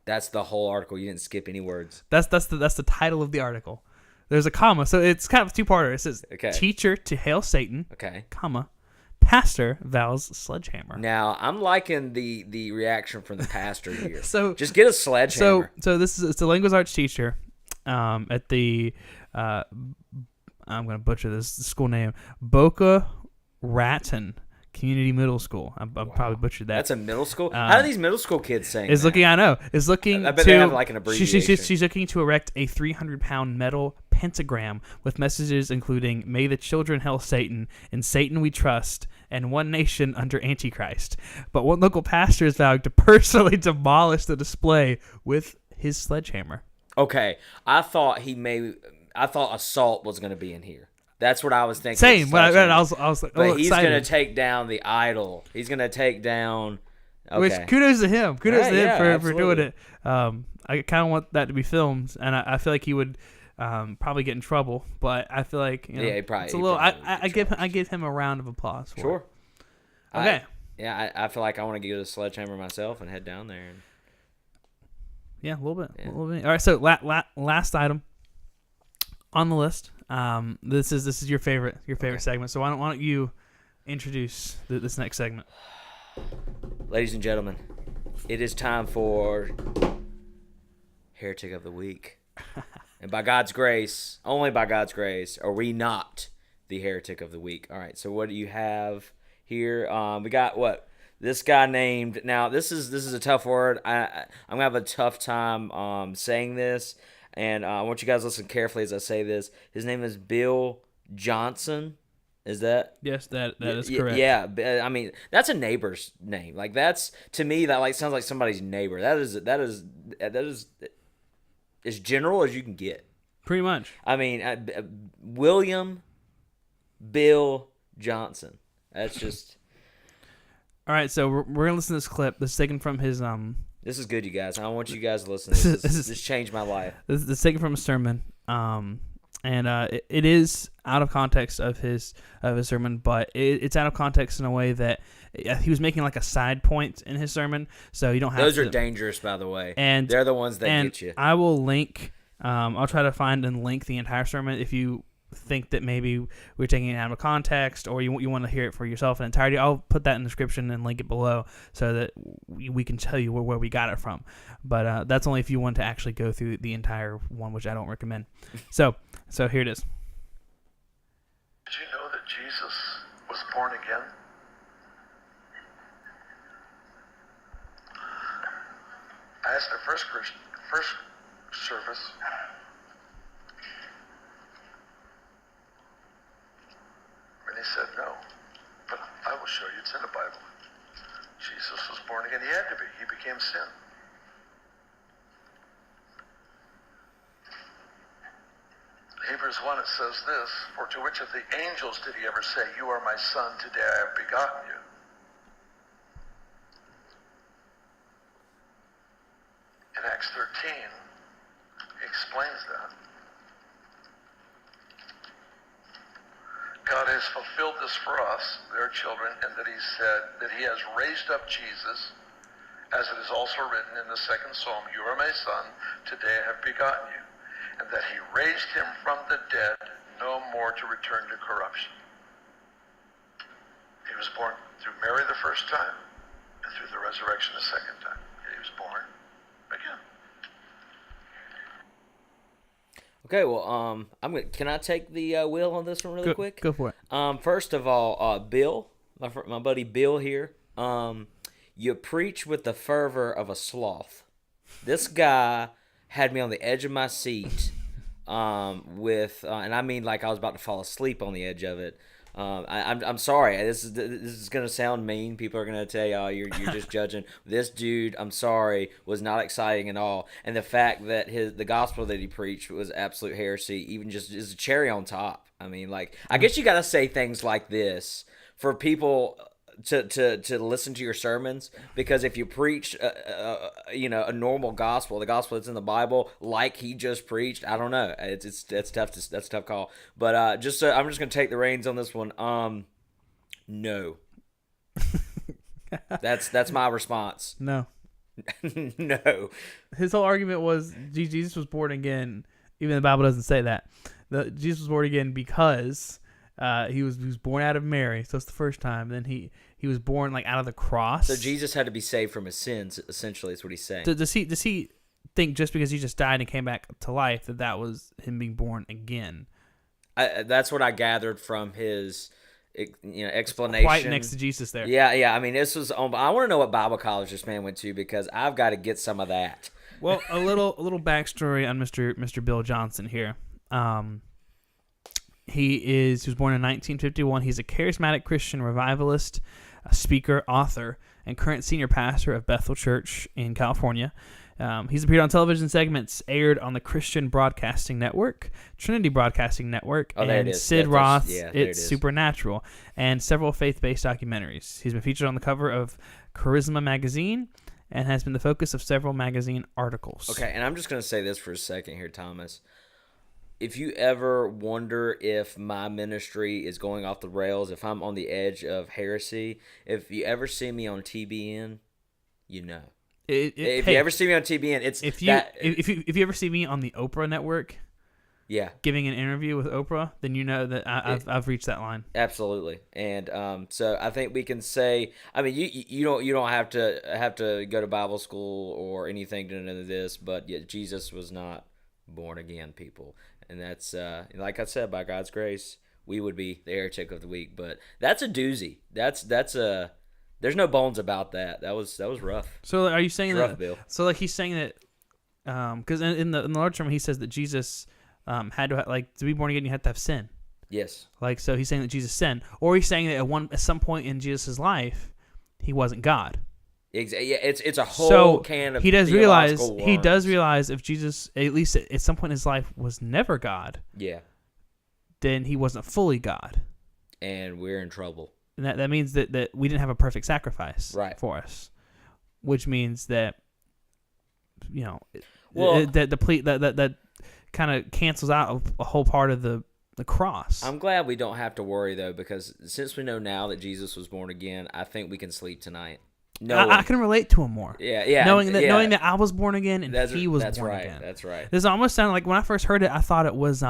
A: That's the whole article. You didn't skip any words.
B: That's the title of the article. There's a comma, so it's kind of a two-parter. It says teacher to hail Satan, comma, pastor vows sledgehammer.
A: Now I'm liking the reaction from the pastor here.
B: So
A: just get a sledgehammer.
B: So it's a language arts teacher, at the I'm gonna butcher this school name, Boca Raton Community Middle School. I probably butchered that.
A: That's a middle school. How do these middle school kids sing?
B: Is looking. I know. Is looking.
A: I bet they have like an abbreviation.
B: She's looking to erect a 300-pound metal pentagram with messages including "May the children hail Satan," "In Satan we trust," and "One nation under Antichrist." But one local pastor is vowed to personally demolish the display with his sledgehammer.
A: Okay, I thought assault was going to be in here. That's what I was thinking.
B: Same. When I read it, I was like,
A: but he's going to take down the idol. He's going to take down. Okay.
B: Which kudos to him. Kudos to him for doing it. I kind of want that to be filmed, and I feel like he would probably get in trouble. But I feel like
A: he probably.
B: It's a little. I give him a round of applause for
A: sure.
B: It. Okay.
A: I feel like I want to get a sledgehammer myself and head down there.
B: Yeah, a little bit. Yeah. A little bit. All right. So last item on the list. This is your favorite segment. So why don't you introduce this next segment?
A: Ladies and gentlemen, it is time for Heretic of the Week. And by God's grace, only by God's grace, are we not the Heretic of the Week. All right, so what do you have here? We got what? This guy named, now this is a tough word. I'm going to have a tough time saying this. And I want you guys to listen carefully as I say this. His name is Bill Johnson. Is that?
B: Yes, that is correct.
A: Yeah, I mean that's a neighbor's name. Like that's, to me, that like sounds like somebody's neighbor. That is as general as you can get.
B: Pretty much. I
A: mean, William Bill Johnson. That's just.
B: All right, so we're gonna listen to this clip. This is taken from his
A: This is good, you guys. I want you guys to listen to this. This changed my life.
B: This is taken from a sermon, and it is out of context of his sermon, but it's out of context in a way that he was making like a side point in his sermon, so you don't have.
A: Those are dangerous, by the way,
B: and
A: they're the ones that get you.
B: I will link. I'll try to find and link the entire sermon. If you think that maybe we're taking it out of context, or you want to hear it for yourself in entirety, I'll put that in the description and link it below so that we can tell you where we got it from. But that's only if you want to actually go through the entire one, which I don't recommend. So here it is.
C: Did you know that Jesus was born again? I asked the first service, and he said no, but I will show you, it's in the Bible. Jesus was born again. He had to be. He became sin. Hebrews 1, it says this, for to which of the angels did he ever say, you are my son, today I have begotten you? In Acts 13, he explains that. God has fulfilled this for us, their children, and that he said that he has raised up Jesus, as it is also written in the second psalm, you are my son, today I have begotten you. And that he raised him from the dead, no more to return to corruption. He was born through Mary the first time, and through the resurrection the second time. He was born again.
A: Okay, well, can I take the wheel on this one really quick?
B: Go for it.
A: First of all, Bill, my buddy Bill here, you preach with the fervor of a sloth. This guy had me on the edge of my seat and I mean like I was about to fall asleep on the edge of it. I'm sorry. This is gonna sound mean. People are gonna tell you, oh, you're just judging. This dude, I'm sorry, was not exciting at all. And the fact that the gospel that he preached was absolute heresy, even just is a cherry on top. I mean, like, I guess you gotta say things like this for people to listen to your sermons, because if you preach a normal gospel, the gospel that's in the Bible, like he just preached, I don't know, that's tough. That's a tough call. But I'm just gonna take the reins on this one. No. That's my response.
B: No.
A: No.
B: His whole argument was Jesus was born again. Even the Bible doesn't say that. Jesus was born again because he was born out of Mary, so it's the first time. Then he was born like out of the cross.
A: So Jesus had to be saved from his sins. Essentially, is what he's saying.
B: Does he think just because he just died and came back to life that was him being born again?
A: That's what I gathered from his explanation.
B: Quite next to Jesus there.
A: Yeah. I mean, this was. I want to know what Bible college this man went to, because I've got to get some of that.
B: Well, a little backstory on Mr. Bill Johnson here. He was born in 1951. He's a charismatic Christian revivalist, a speaker, author, and current senior pastor of Bethel Church in California. He's appeared on television segments aired on the Christian Broadcasting Network, Trinity Broadcasting Network, and Sid Roth's It's Supernatural, and several faith-based documentaries. He's been featured on the cover of Charisma magazine and has been the focus of several magazine articles.
A: Okay, and I'm just going to say this for a second here, Thomas. If you ever wonder if my ministry is going off the rails, if I'm on the edge of heresy, if you ever see me on TBN, you know. If you ever see me on TBN, it's
B: if you ever see me on the Oprah network,
A: yeah,
B: giving an interview with Oprah, then you know that I've reached that line.
A: Absolutely, and so I think we can say, I mean, you don't have to go to Bible school or anything to know this, but yeah, Jesus was not born again, people. And that's, like I said, by God's grace, we would be the heretic of the week. But that's a doozy. That's a. There's no bones about that. That was rough.
B: So are you saying
A: rough,
B: that?
A: Bill.
B: So like he's saying that, because in the Lord's Sermon he says that Jesus had to to be born again, you had to have sin.
A: Yes.
B: Like, so he's saying that Jesus sinned, or he's saying that at some point in Jesus' life, he wasn't God.
A: Yeah, it's a whole can of.
B: He does realize if Jesus, at least at some point in his life, was never God.
A: Yeah. Then
B: he wasn't fully God.
A: And we're in trouble.
B: And that means that we didn't have a perfect sacrifice for us, which means that that kind of cancels out a whole part of the cross.
A: I'm glad we don't have to worry though, because since we know now that Jesus was born again, I think we can sleep tonight.
B: I can relate to him more.
A: Yeah.
B: Knowing that I was born again and he was born again.
A: That's right.
B: This almost sounded like, when I first heard it, I thought it was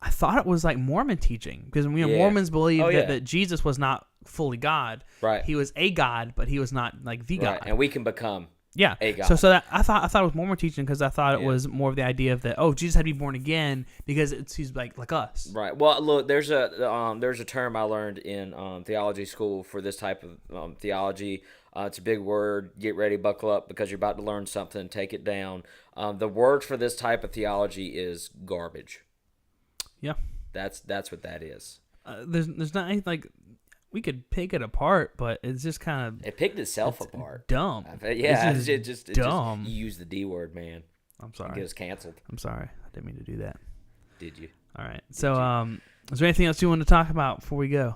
B: I thought it was like Mormon teaching, because
A: Yeah.
B: Mormons believe
A: Oh, yeah.
B: that Jesus was not fully God.
A: Right.
B: He was a God, but he was not like the
A: Right.
B: God.
A: And we can become.
B: Yeah.
A: A God.
B: So that I thought it was Mormon teaching, because I thought it
A: Yeah.
B: was more of the idea of that, Jesus had to be born again because he's like us.
A: Right. Well, look, there's a term I learned in theology school for this type of theology. It's a big word. Get ready, buckle up, because you're about to learn something. Take it down. The word for this type of theology is garbage.
B: Yeah.
A: That's what that is.
B: There's not anything like, we could pick it apart, but it's just kind of
A: It picked itself apart.
B: dumb.
A: Yeah,
B: This
A: it
B: is
A: just
B: dumb.
A: you use the D word, man.
B: I'm
A: Get
B: sorry.
A: us canceled.
B: I'm sorry. I didn't mean to do that.
A: Did you?
B: All right. So, is there anything else you want to talk about before we go?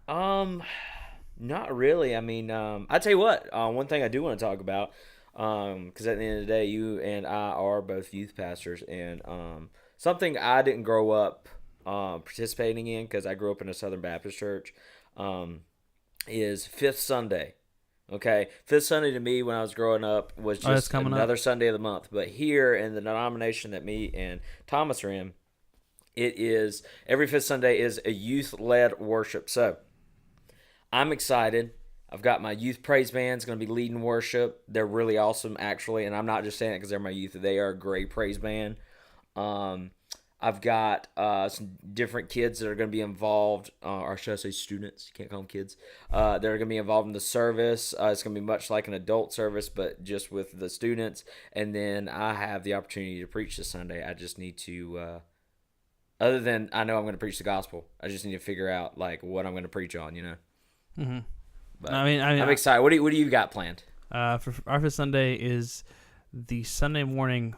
A: Not really. I mean, I tell you what. One thing I do want to talk about, because at the end of the day, you and I are both youth pastors, and something I didn't grow up participating in, because I grew up in a Southern Baptist church, is Fifth Sunday. Okay, Fifth Sunday to me when I was growing up was
B: that's
A: just
B: coming
A: another
B: up.
A: Sunday of the month. But here in the denomination that me and Thomas are in, it is every Fifth Sunday is a youth-led worship. So I'm excited. I've got my youth praise band's going to be leading worship. They're really awesome, actually, and I'm not just saying it because they're my youth. They are a great praise band. I've got some different kids that are going to be involved, or should I say students? You can't call them kids. That are going to be involved in the service. It's going to be much like an adult service, but just with the students. And then I have the opportunity to preach this Sunday. I just need to, other than I know I'm going to preach the gospel, I just need to figure out like what I'm going to preach on,
B: Mm-hmm.
A: But
B: I mean,
A: I'm excited. What do you got planned?
B: For our Fifth Sunday is the Sunday morning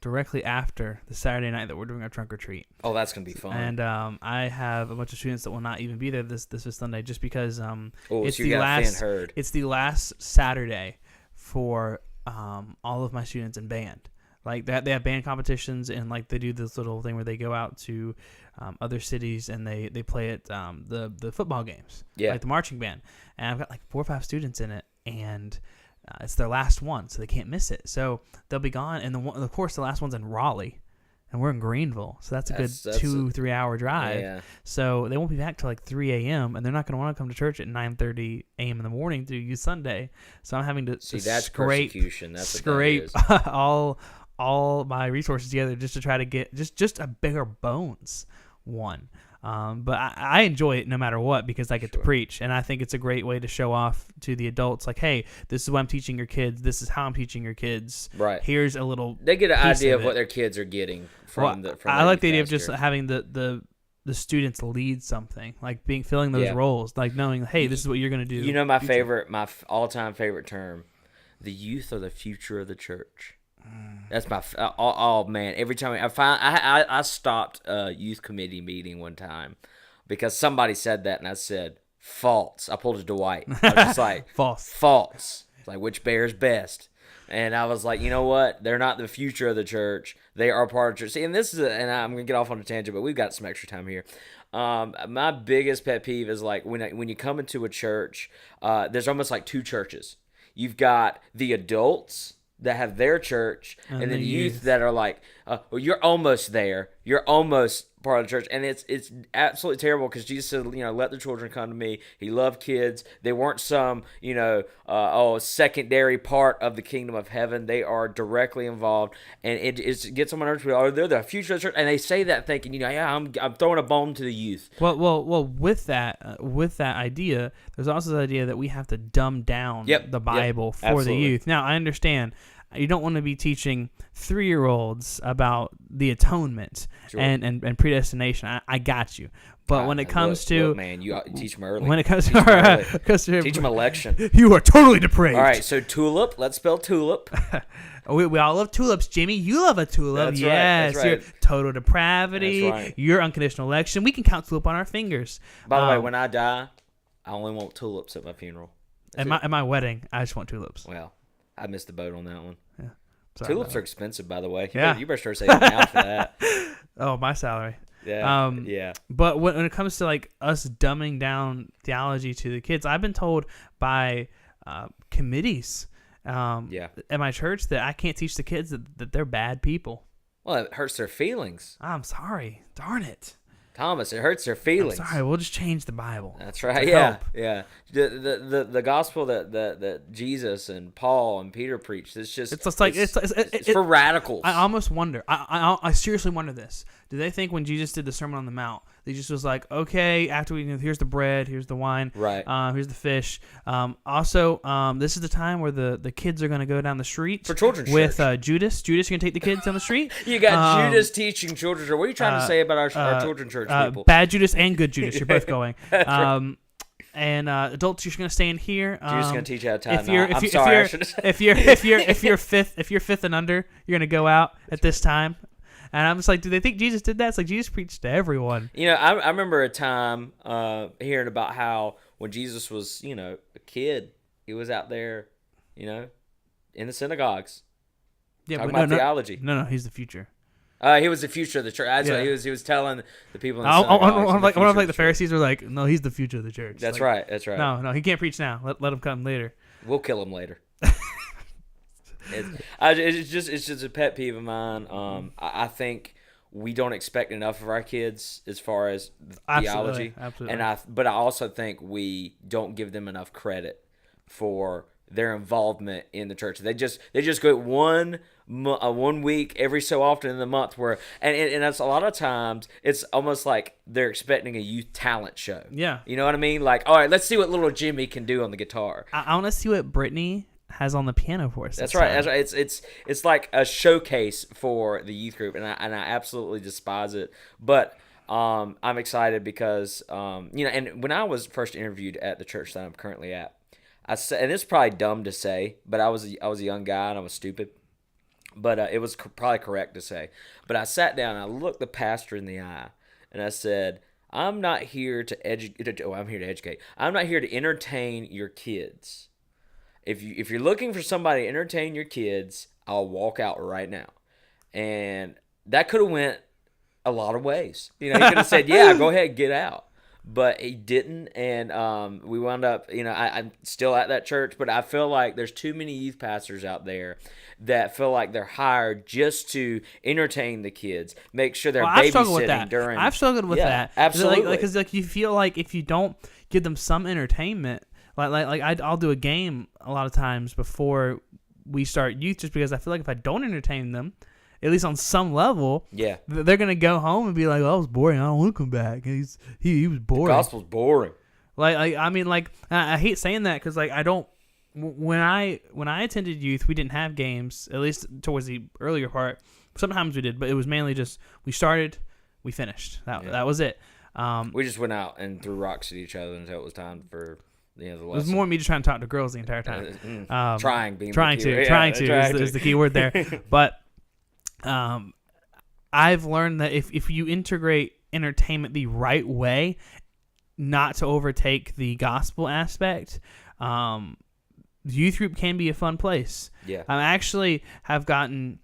B: directly after the Saturday night that we're doing our trunk or treat.
A: Oh, that's going to be fun.
B: And I have a bunch of students that will not even be there this Sunday, just because
A: it's so you got a thin herd.
B: It's the last Saturday for all of my students in band. Like that, they have band competitions, and like they do this little thing where they go out to other cities and they play at the football games, like the marching band. And I've got like 4 or 5 students in it, and it's their last one, so they can't miss it. So they'll be gone, and of course the last one's in Raleigh, and we're in Greenville, so that's a good 2-3 hour drive.
A: Yeah.
B: So they won't be back till like 3 a.m. and they're not going to want to come to church at 9:30 a.m. in the morning to use Sunday. So I'm having to
A: that's
B: scrape
A: persecution. That's what that is.
B: all my resources together just to try to get just a bigger bones one. But I enjoy it no matter what, because I get to preach, and I think it's a great way to show off to the adults, like, hey, this is what I'm teaching your kids. This is how I'm teaching your kids.
A: Right.
B: Here's a little.
A: They get an idea of
B: it.
A: what their kids are getting from the.
B: I like the idea of just having the students lead something, like filling those roles, like knowing, hey, this is what you're going to do.
A: You know, my all-time favorite term, the youth are the future of the church. That's my oh man! Every time I stopped a youth committee meeting one time because somebody said that, and I said false. I pulled a Dwight. I was just like false. It's like, which bears best? And I was like, you know what? They're not the future of the church. They are part of the church. See, and this is and I'm gonna get off on a tangent, but we've got some extra time here. My biggest pet peeve is like when you come into a church, there's almost like 2 churches. You've got the adults that have their church, and then youth that are like, well, you're almost there. You're almost part of the church. And it's absolutely terrible, because Jesus said, let the children come to me. He loved kids. They weren't some, secondary part of the kingdom of heaven. They are directly involved. And it gets on my nerves. They're the future of the church. And they say that thinking, I'm throwing a bone to the youth.
B: Well, with that idea, there's also the idea that we have to dumb down the Bible for the youth. Now, I understand you don't want to be teaching 3-year-olds about the atonement and predestination. I got you. But when it comes to
A: man, you teach them early.
B: When it comes to
A: teach them election.
B: You are totally depraved.
A: All right, so tulip. Let's spell tulip.
B: We all love tulips, Jimmy. You love a tulip.
A: That's
B: yes.
A: Right.
B: You're total depravity.
A: That's right.
B: You're unconditional election. We can count tulip on our fingers.
A: By the way, when I die, I only want tulips at my funeral.
B: At my wedding, I just want tulips.
A: Well, I missed the boat on that one.
B: Yeah. Sorry,
A: tulips are expensive, by the way. You better start saving now for that.
B: Oh, my salary.
A: Yeah. Yeah.
B: But when it comes to like us dumbing down theology to the kids, I've been told by committees at my church that I can't teach the kids that they're bad people.
A: Well, it hurts their feelings.
B: I'm sorry. Darn it.
A: Thomas, it hurts their
B: I'm
A: feelings.
B: sorry. We'll just change the Bible.
A: That's right.
B: To
A: Yeah,
B: help.
A: yeah. The gospel that Jesus and Paul and Peter preached. It's just it's for radicals.
B: I almost wonder. I seriously wonder this. Do they think when Jesus did the Sermon on the Mount, they just was like, okay, after here's the bread, here's the wine,
A: Right.
B: Here's the fish. Also, this is the time where the kids are going to go down the street
A: For children's
B: with
A: church.
B: Judas. Judas, you're going to take the kids down the street.
A: You got Judas teaching children's church. What are you trying to say about our children's church people?
B: Bad Judas and good Judas. You're both going. And adults, you're going to stay in here.
A: Judas going to teach you how to tie a
B: if you're
A: knot.
B: if
A: I'm
B: you
A: sorry. I
B: if
A: should
B: you're
A: have said.
B: if you're fifth and under, you're going to go out at this time. And I'm just like, do they think Jesus did that? It's like Jesus preached to everyone.
A: You know, I remember a time hearing about how when Jesus was, a kid, he was out there, in the synagogues
B: Yeah,
A: talking
B: but
A: about theology.
B: No, he's the future.
A: He was the future of the church. That's
B: Yeah.
A: what he was telling the people in the
B: I
A: synagogues.
B: wonder
A: the future
B: if
A: of
B: the
A: church.
B: Pharisees were like, no, he's the future of the church.
A: That's
B: Like,
A: right. That's right.
B: No, he can't preach now. Let him come later.
A: We'll kill him later. It's just a pet peeve of mine. I think we don't expect enough of our kids as far as theology,
B: Absolutely.
A: but I also think we don't give them enough credit for their involvement in the church. They just go one week every so often in the month where and that's a lot of times it's almost like they're expecting a youth talent show.
B: Yeah.
A: You know what I mean? Like, all right, let's see what little Jimmy can do on the guitar.
B: I want to see what Brittany has on the piano for us.
A: That's right. That's right. It's like a showcase for the youth group, and I absolutely despise it. But I'm excited because and when I was first interviewed at the church that I'm currently at, I said, and it's probably dumb to say, but I was a young guy and I was stupid, but it was probably correct to say. But I sat down and I looked the pastor in the eye and I said, I'm not here to educate. I'm here to educate. I'm not here to entertain your kids. If you're looking for somebody to entertain your kids, I'll walk out right now. And that could have went a lot of ways. He could have said, yeah, go ahead, get out. But he didn't, and we wound up, I'm still at that church, but I feel like there's too many youth pastors out there that feel like they're hired just to entertain the kids, make sure they're babysitting during.
B: I've struggled with that.
A: Absolutely.
B: Because you feel like if you don't give them some entertainment, I'll do a game a lot of times before we start youth, just because I feel like if I don't entertain them, at least on some level,
A: yeah,
B: they're gonna go home and be like, "Oh, it was boring. I don't want to come back." He was boring.
A: The gospel's boring.
B: I hate saying that because I don't. When I attended youth, we didn't have games. At least towards the earlier part, sometimes we did, but it was mainly just we started, we finished. That was it.
A: We just went out and threw rocks at each other until it was time for the lesson.
B: It was more me just trying to talk to girls the entire time. Trying to is the key word there. But I've learned that if you integrate entertainment the right way, not to overtake the gospel aspect, the youth group can be a fun place.
A: Yeah.
B: I actually have gotten.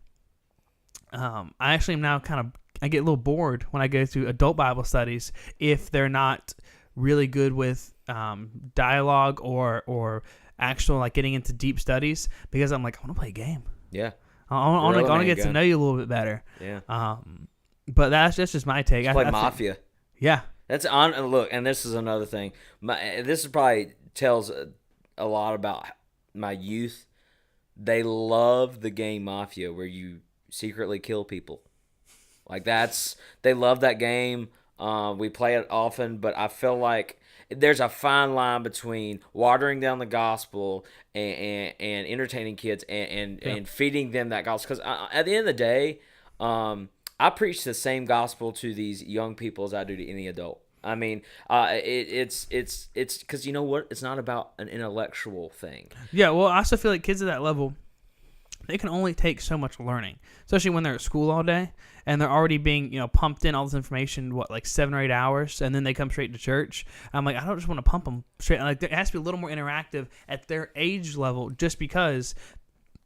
B: I actually am now I get a little bored when I go to adult Bible studies if they're not really good with dialogue or actual getting into deep studies, because I'm like, I want to play a game.
A: Yeah.
B: I want to get to know you a little bit better.
A: Yeah.
B: But that's just my take.
A: Play Mafia.
B: Yeah.
A: That's on. Look, and this is another thing. This probably tells a lot about my youth. They love the game Mafia, where you secretly kill people. They love that game. We play it often, but I feel like there's a fine line between watering down the gospel and entertaining kids and feeding them that gospel. Because at the end of the day, I preach the same gospel to these young people as I do to any adult. I mean, it's because you know what? It's not about an intellectual thing.
B: Yeah, well, I also feel like kids at that level, they can only take so much learning, especially when they're at school all day and they're already being, pumped in all this information, 7 or 8 hours, and then they come straight to church. I'm like, I don't just want to pump them straight. It has to be a little more interactive at their age level, just because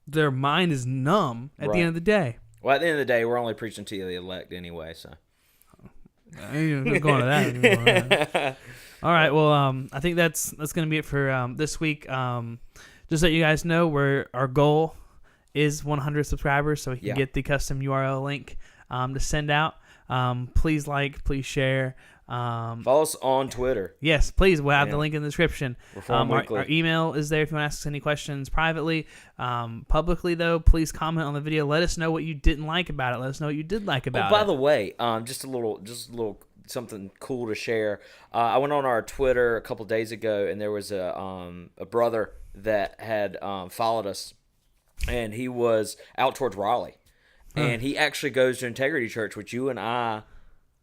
B: their mind is numb at the end of the day.
A: Well, at the end of the day, we're only preaching to the elect anyway, so.
B: I ain't even going to that. All right, well, I think that's going to be it for this week. Just so you guys know, our goal is 100 subscribers, so we can get the custom URL link to send out. Please please share.
A: Follow us on Twitter.
B: Yes, please. We'll have the link in the description.
A: Weekly.
B: Our email is there if you want to ask us any questions privately. Publicly, though, please comment on the video. Let us know what you didn't like about it. Let us know what you did like about it.
A: By the way, just a little something cool to share. I went on our Twitter a couple days ago, and there was a brother that had followed us, and he was out towards Raleigh, and he actually goes to Integrity Church, which you and I.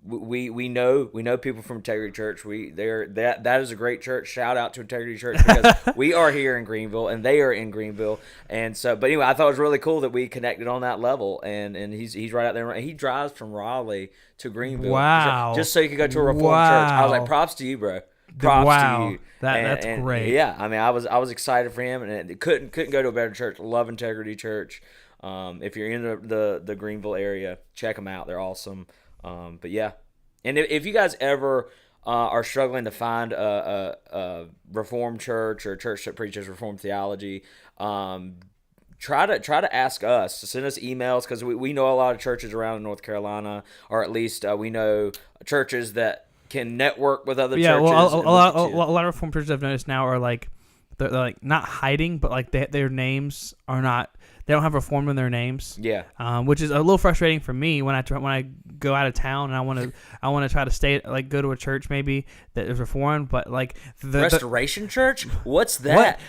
A: We know people from Integrity Church. That is a great church. Shout out to Integrity Church because we are here in Greenville and they are in Greenville. And so, but anyway, I thought it was really cool that we connected on that level. And he's right out there. He drives from Raleigh to Greenville.
B: Wow!
A: Just so you could go to a Reformed church. I was like, props to you, bro. Props to you.
B: That's great.
A: Yeah, I mean, I was excited for him, and it couldn't go to a better church. Love Integrity Church. If you're in the Greenville area, check them out. They're awesome. But yeah, and if you guys ever are struggling to find a Reformed church or a church that preaches Reformed theology, try to ask us to send us emails because we know a lot of churches around North Carolina, or at least we know churches that can network with other churches.
B: Yeah, well, a lot of Reformed churches I've noticed now are they're like not hiding, but their names are not. They don't have Reformed in their names.
A: Yeah.
B: Which is a little frustrating for me when I go out of town and I want to try to stay go to a church maybe that is Reformed, but the
A: Restoration Church. What's that?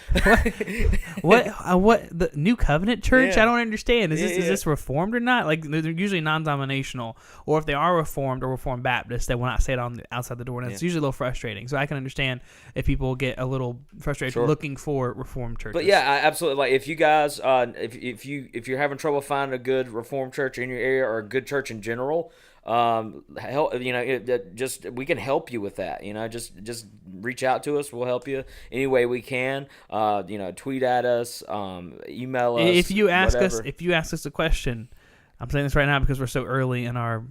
B: What the New Covenant Church?
A: Yeah.
B: I don't understand. Is this Reformed or not? They're usually non-denominational, or if they are Reformed or Reformed Baptist, they will not say it on outside the door, and it's usually a little frustrating. So I can understand if people get a little frustrated looking for Reformed churches.
A: But yeah, I absolutely. If you guys, if you're having trouble finding a good Reformed church in your area or a good church in general, help, we can help you with that. Just reach out to us. We'll help you any way we can. Tweet at us, email us.
B: If you ask
A: whatever.
B: us a question, I'm saying this right now because we're so early in our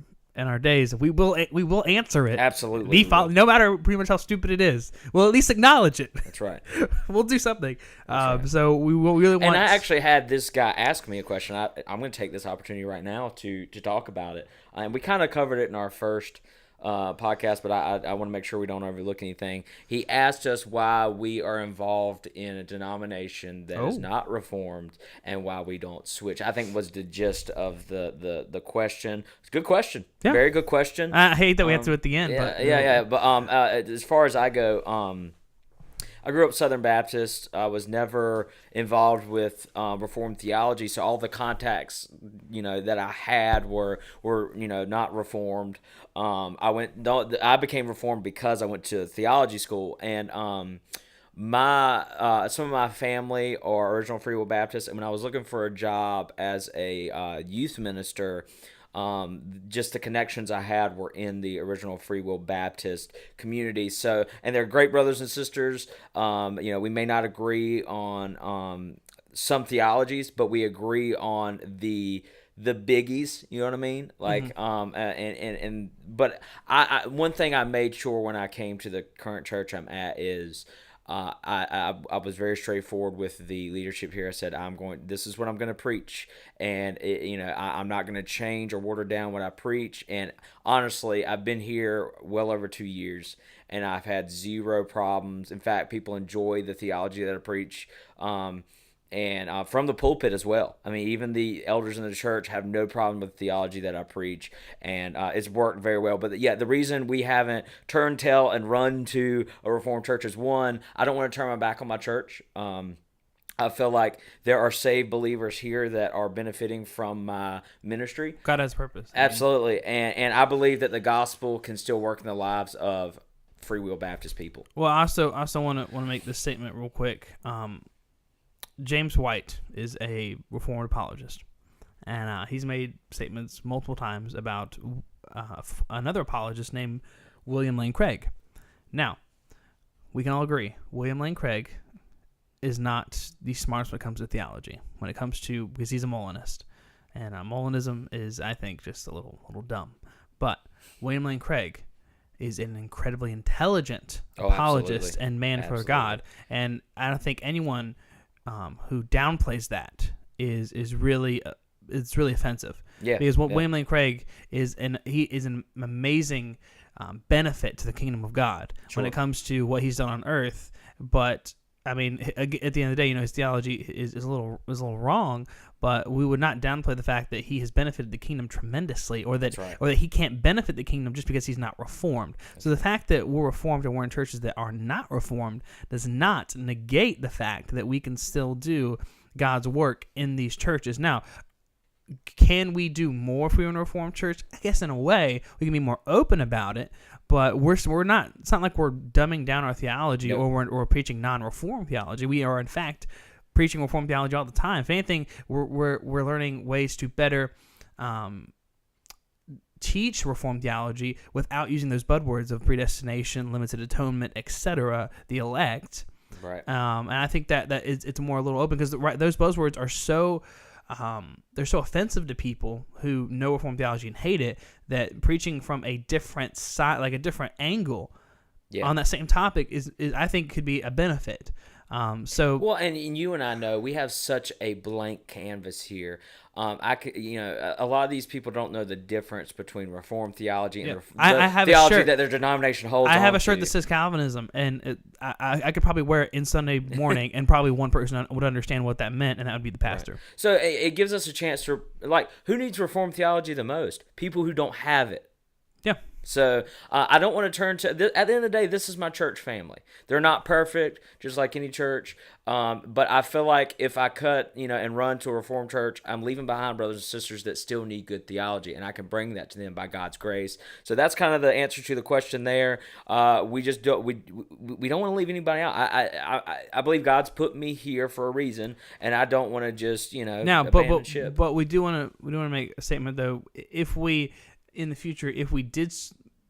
B: days, we will answer it.
A: Absolutely.
B: No matter pretty much how stupid it is, we'll at least acknowledge it.
A: That's right.
B: We'll do something.
A: Right.
B: So we will really want.
A: And I actually had this guy ask me a question. I'm going to take this opportunity right now to talk about it. And we kind of covered it in our first podcast, but I want to make sure we don't overlook anything. He asked us why we are involved in a denomination that is not Reformed and why we don't switch. I think was the gist of the question. It's a good question.
B: Yeah.
A: Very good question.
B: I hate that we have to at the end.
A: Yeah. But as far as I go, I grew up Southern Baptist. I was never involved with Reformed theology, so all the contacts, that I had were not Reformed. I became Reformed because I went to theology school, and some of my family are original Free Will Baptists, and when I was looking for a job as a youth minister, just the connections I had were in the original Free Will Baptist community. So, and they're great brothers and sisters. We may not agree on some theologies, but we agree on the biggies. You know what I mean? But I one thing I made sure when I came to the current church I'm at is. I was very straightforward with the leadership here. I said, this is what I'm going to preach. And, I'm not going to change or water down what I preach. And honestly, I've been here well over 2 years and I've had zero problems. In fact, people enjoy the theology that I preach. And from the pulpit as well. I mean, even the elders in the church have no problem with the theology that I preach, and it's worked very well. But yeah, the reason we haven't turned tail and run to a Reformed church is, one, I don't want to turn my back on my church. I feel like there are saved believers here that are benefiting from my ministry.
B: God has purpose.
A: Absolutely, and I believe that the gospel can still work in the lives of Free Will Baptist people.
B: Well, I also want to make this statement real quick. James White is a Reformed apologist, and he's made statements multiple times about another apologist named William Lane Craig. Now, we can all agree, William Lane Craig is not the smartest when it comes to theology, because he's a Molinist, and Molinism is, I think, just a little dumb. But William Lane Craig is an incredibly intelligent apologist
A: absolutely.
B: and man for God, and I don't think anyone who downplays that is really it's really offensive.
A: Yeah,
B: Because what
A: yeah.
B: William Lane Craig he is an amazing benefit to the kingdom of God when
A: Sure.
B: it comes to what he's done on earth. But I mean, at the end of the day, his theology is a little wrong. But we would not downplay the fact that he has benefited the kingdom tremendously, or that
A: That's right.
B: or that he can't benefit the kingdom just because he's not reformed. So the fact that we're reformed and we're in churches that are not reformed does not negate the fact that we can still do God's work in these churches. Now, can we do more if we were in a Reformed church? I guess in a way we can be more open about it, but we're not. It's not like we're dumbing down our theology
A: Nope.
B: or we're preaching non-Reformed theology. We are in fact preaching Reformed theology all the time. If anything, we're learning ways to better teach Reformed theology without using those buzzwords of predestination, limited atonement, etc., the elect.
A: Right.
B: And I think that it's more a little open because those buzzwords are so they're so offensive to people who know Reformed theology and hate it, that preaching from a different side, like a different angle
A: Yeah.
B: on that same topic is I think could be a benefit. So
A: Well, and you and I know we have such a blank canvas here. A lot of these people don't know the difference between Reformed theology and
B: Yeah.
A: the
B: I have a
A: theology
B: shirt.
A: that their denomination holds.
B: I have
A: on
B: a shirt
A: to.
B: that says Calvinism, and I could probably wear it in Sunday morning, and probably one person would understand what that meant, and that would be the pastor.
A: So it gives us a chance to, like, who needs Reformed theology the most? People who don't have it.
B: Yeah.
A: So I don't want to turn to, at the end of the day, this is my church family. They're not perfect, just like any church. But I feel like if I cut, and run to a Reformed church, I'm leaving behind brothers and sisters that still need good theology, and I can bring that to them by God's grace. So that's kind of the answer to the question there. We just don't, we don't want to leave anybody out. I believe God's put me here for a reason, and I don't want to just,
B: Now,
A: abandon ship.
B: but we do want to make a statement though. If we in the future, if we did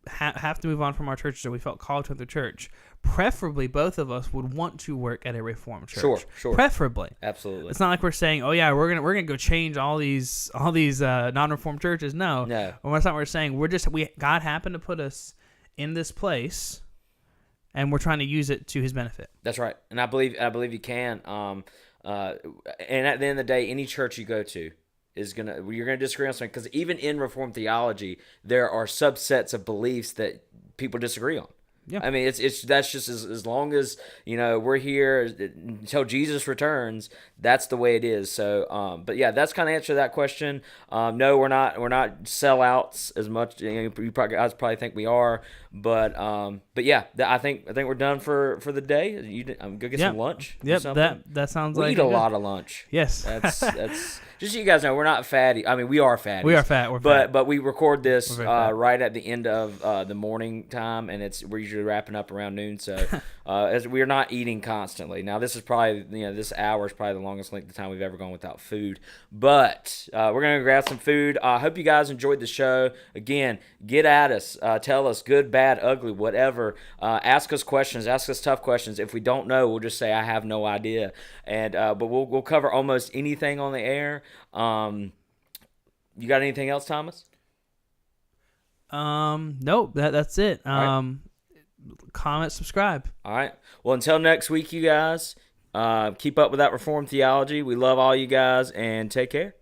B: have to move on from our churches or we felt called to another church, preferably both of us would want to work at a Reformed church.
A: Sure.
B: Preferably.
A: Absolutely.
B: It's not like we're saying, "Oh yeah, we're gonna go change all these non-Reformed churches." No.
A: No.
B: Or that's not what we're saying. God happened to put us in this place, and we're trying to use it to His benefit.
A: That's right, and I believe you can. And at the end of the day, any church you go to you're gonna disagree on something, because even in Reformed theology, there are subsets of beliefs that people disagree on.
B: Yeah.
A: I mean, that's just as long as we're here until Jesus returns. That's the way it is. So, but yeah, that's kind of answer to that question. No, we're not sellouts as much. You guys probably think we are, but yeah, I think we're done for the day. I'm gonna get some lunch. or
B: Yep.
A: something.
B: That sounds
A: We
B: like
A: eat a lot of lunch.
B: Yes.
A: That's just so you guys know, we're not fatty. I mean, we are fatty.
B: We are fat. We're fat.
A: But we record this
B: We're very fat.
A: right at the end of the morning time, and we're usually wrapping up around noon. So as we're not eating constantly. Now this is probably this hour is probably the longest length of time we've ever gone without food. But we're gonna grab some food. I hope you guys enjoyed the show. Again, get at us. Tell us good, bad, ugly, whatever. Ask us questions. Ask us tough questions. If we don't know, we'll just say I have no idea. And but we'll cover almost anything on the air. You got anything else, Thomas?
B: Nope. That's it.
A: right.
B: Comment, subscribe.
A: All right. Well, until next week, you guys, keep up with that Reformed theology. We love all you guys, and take care.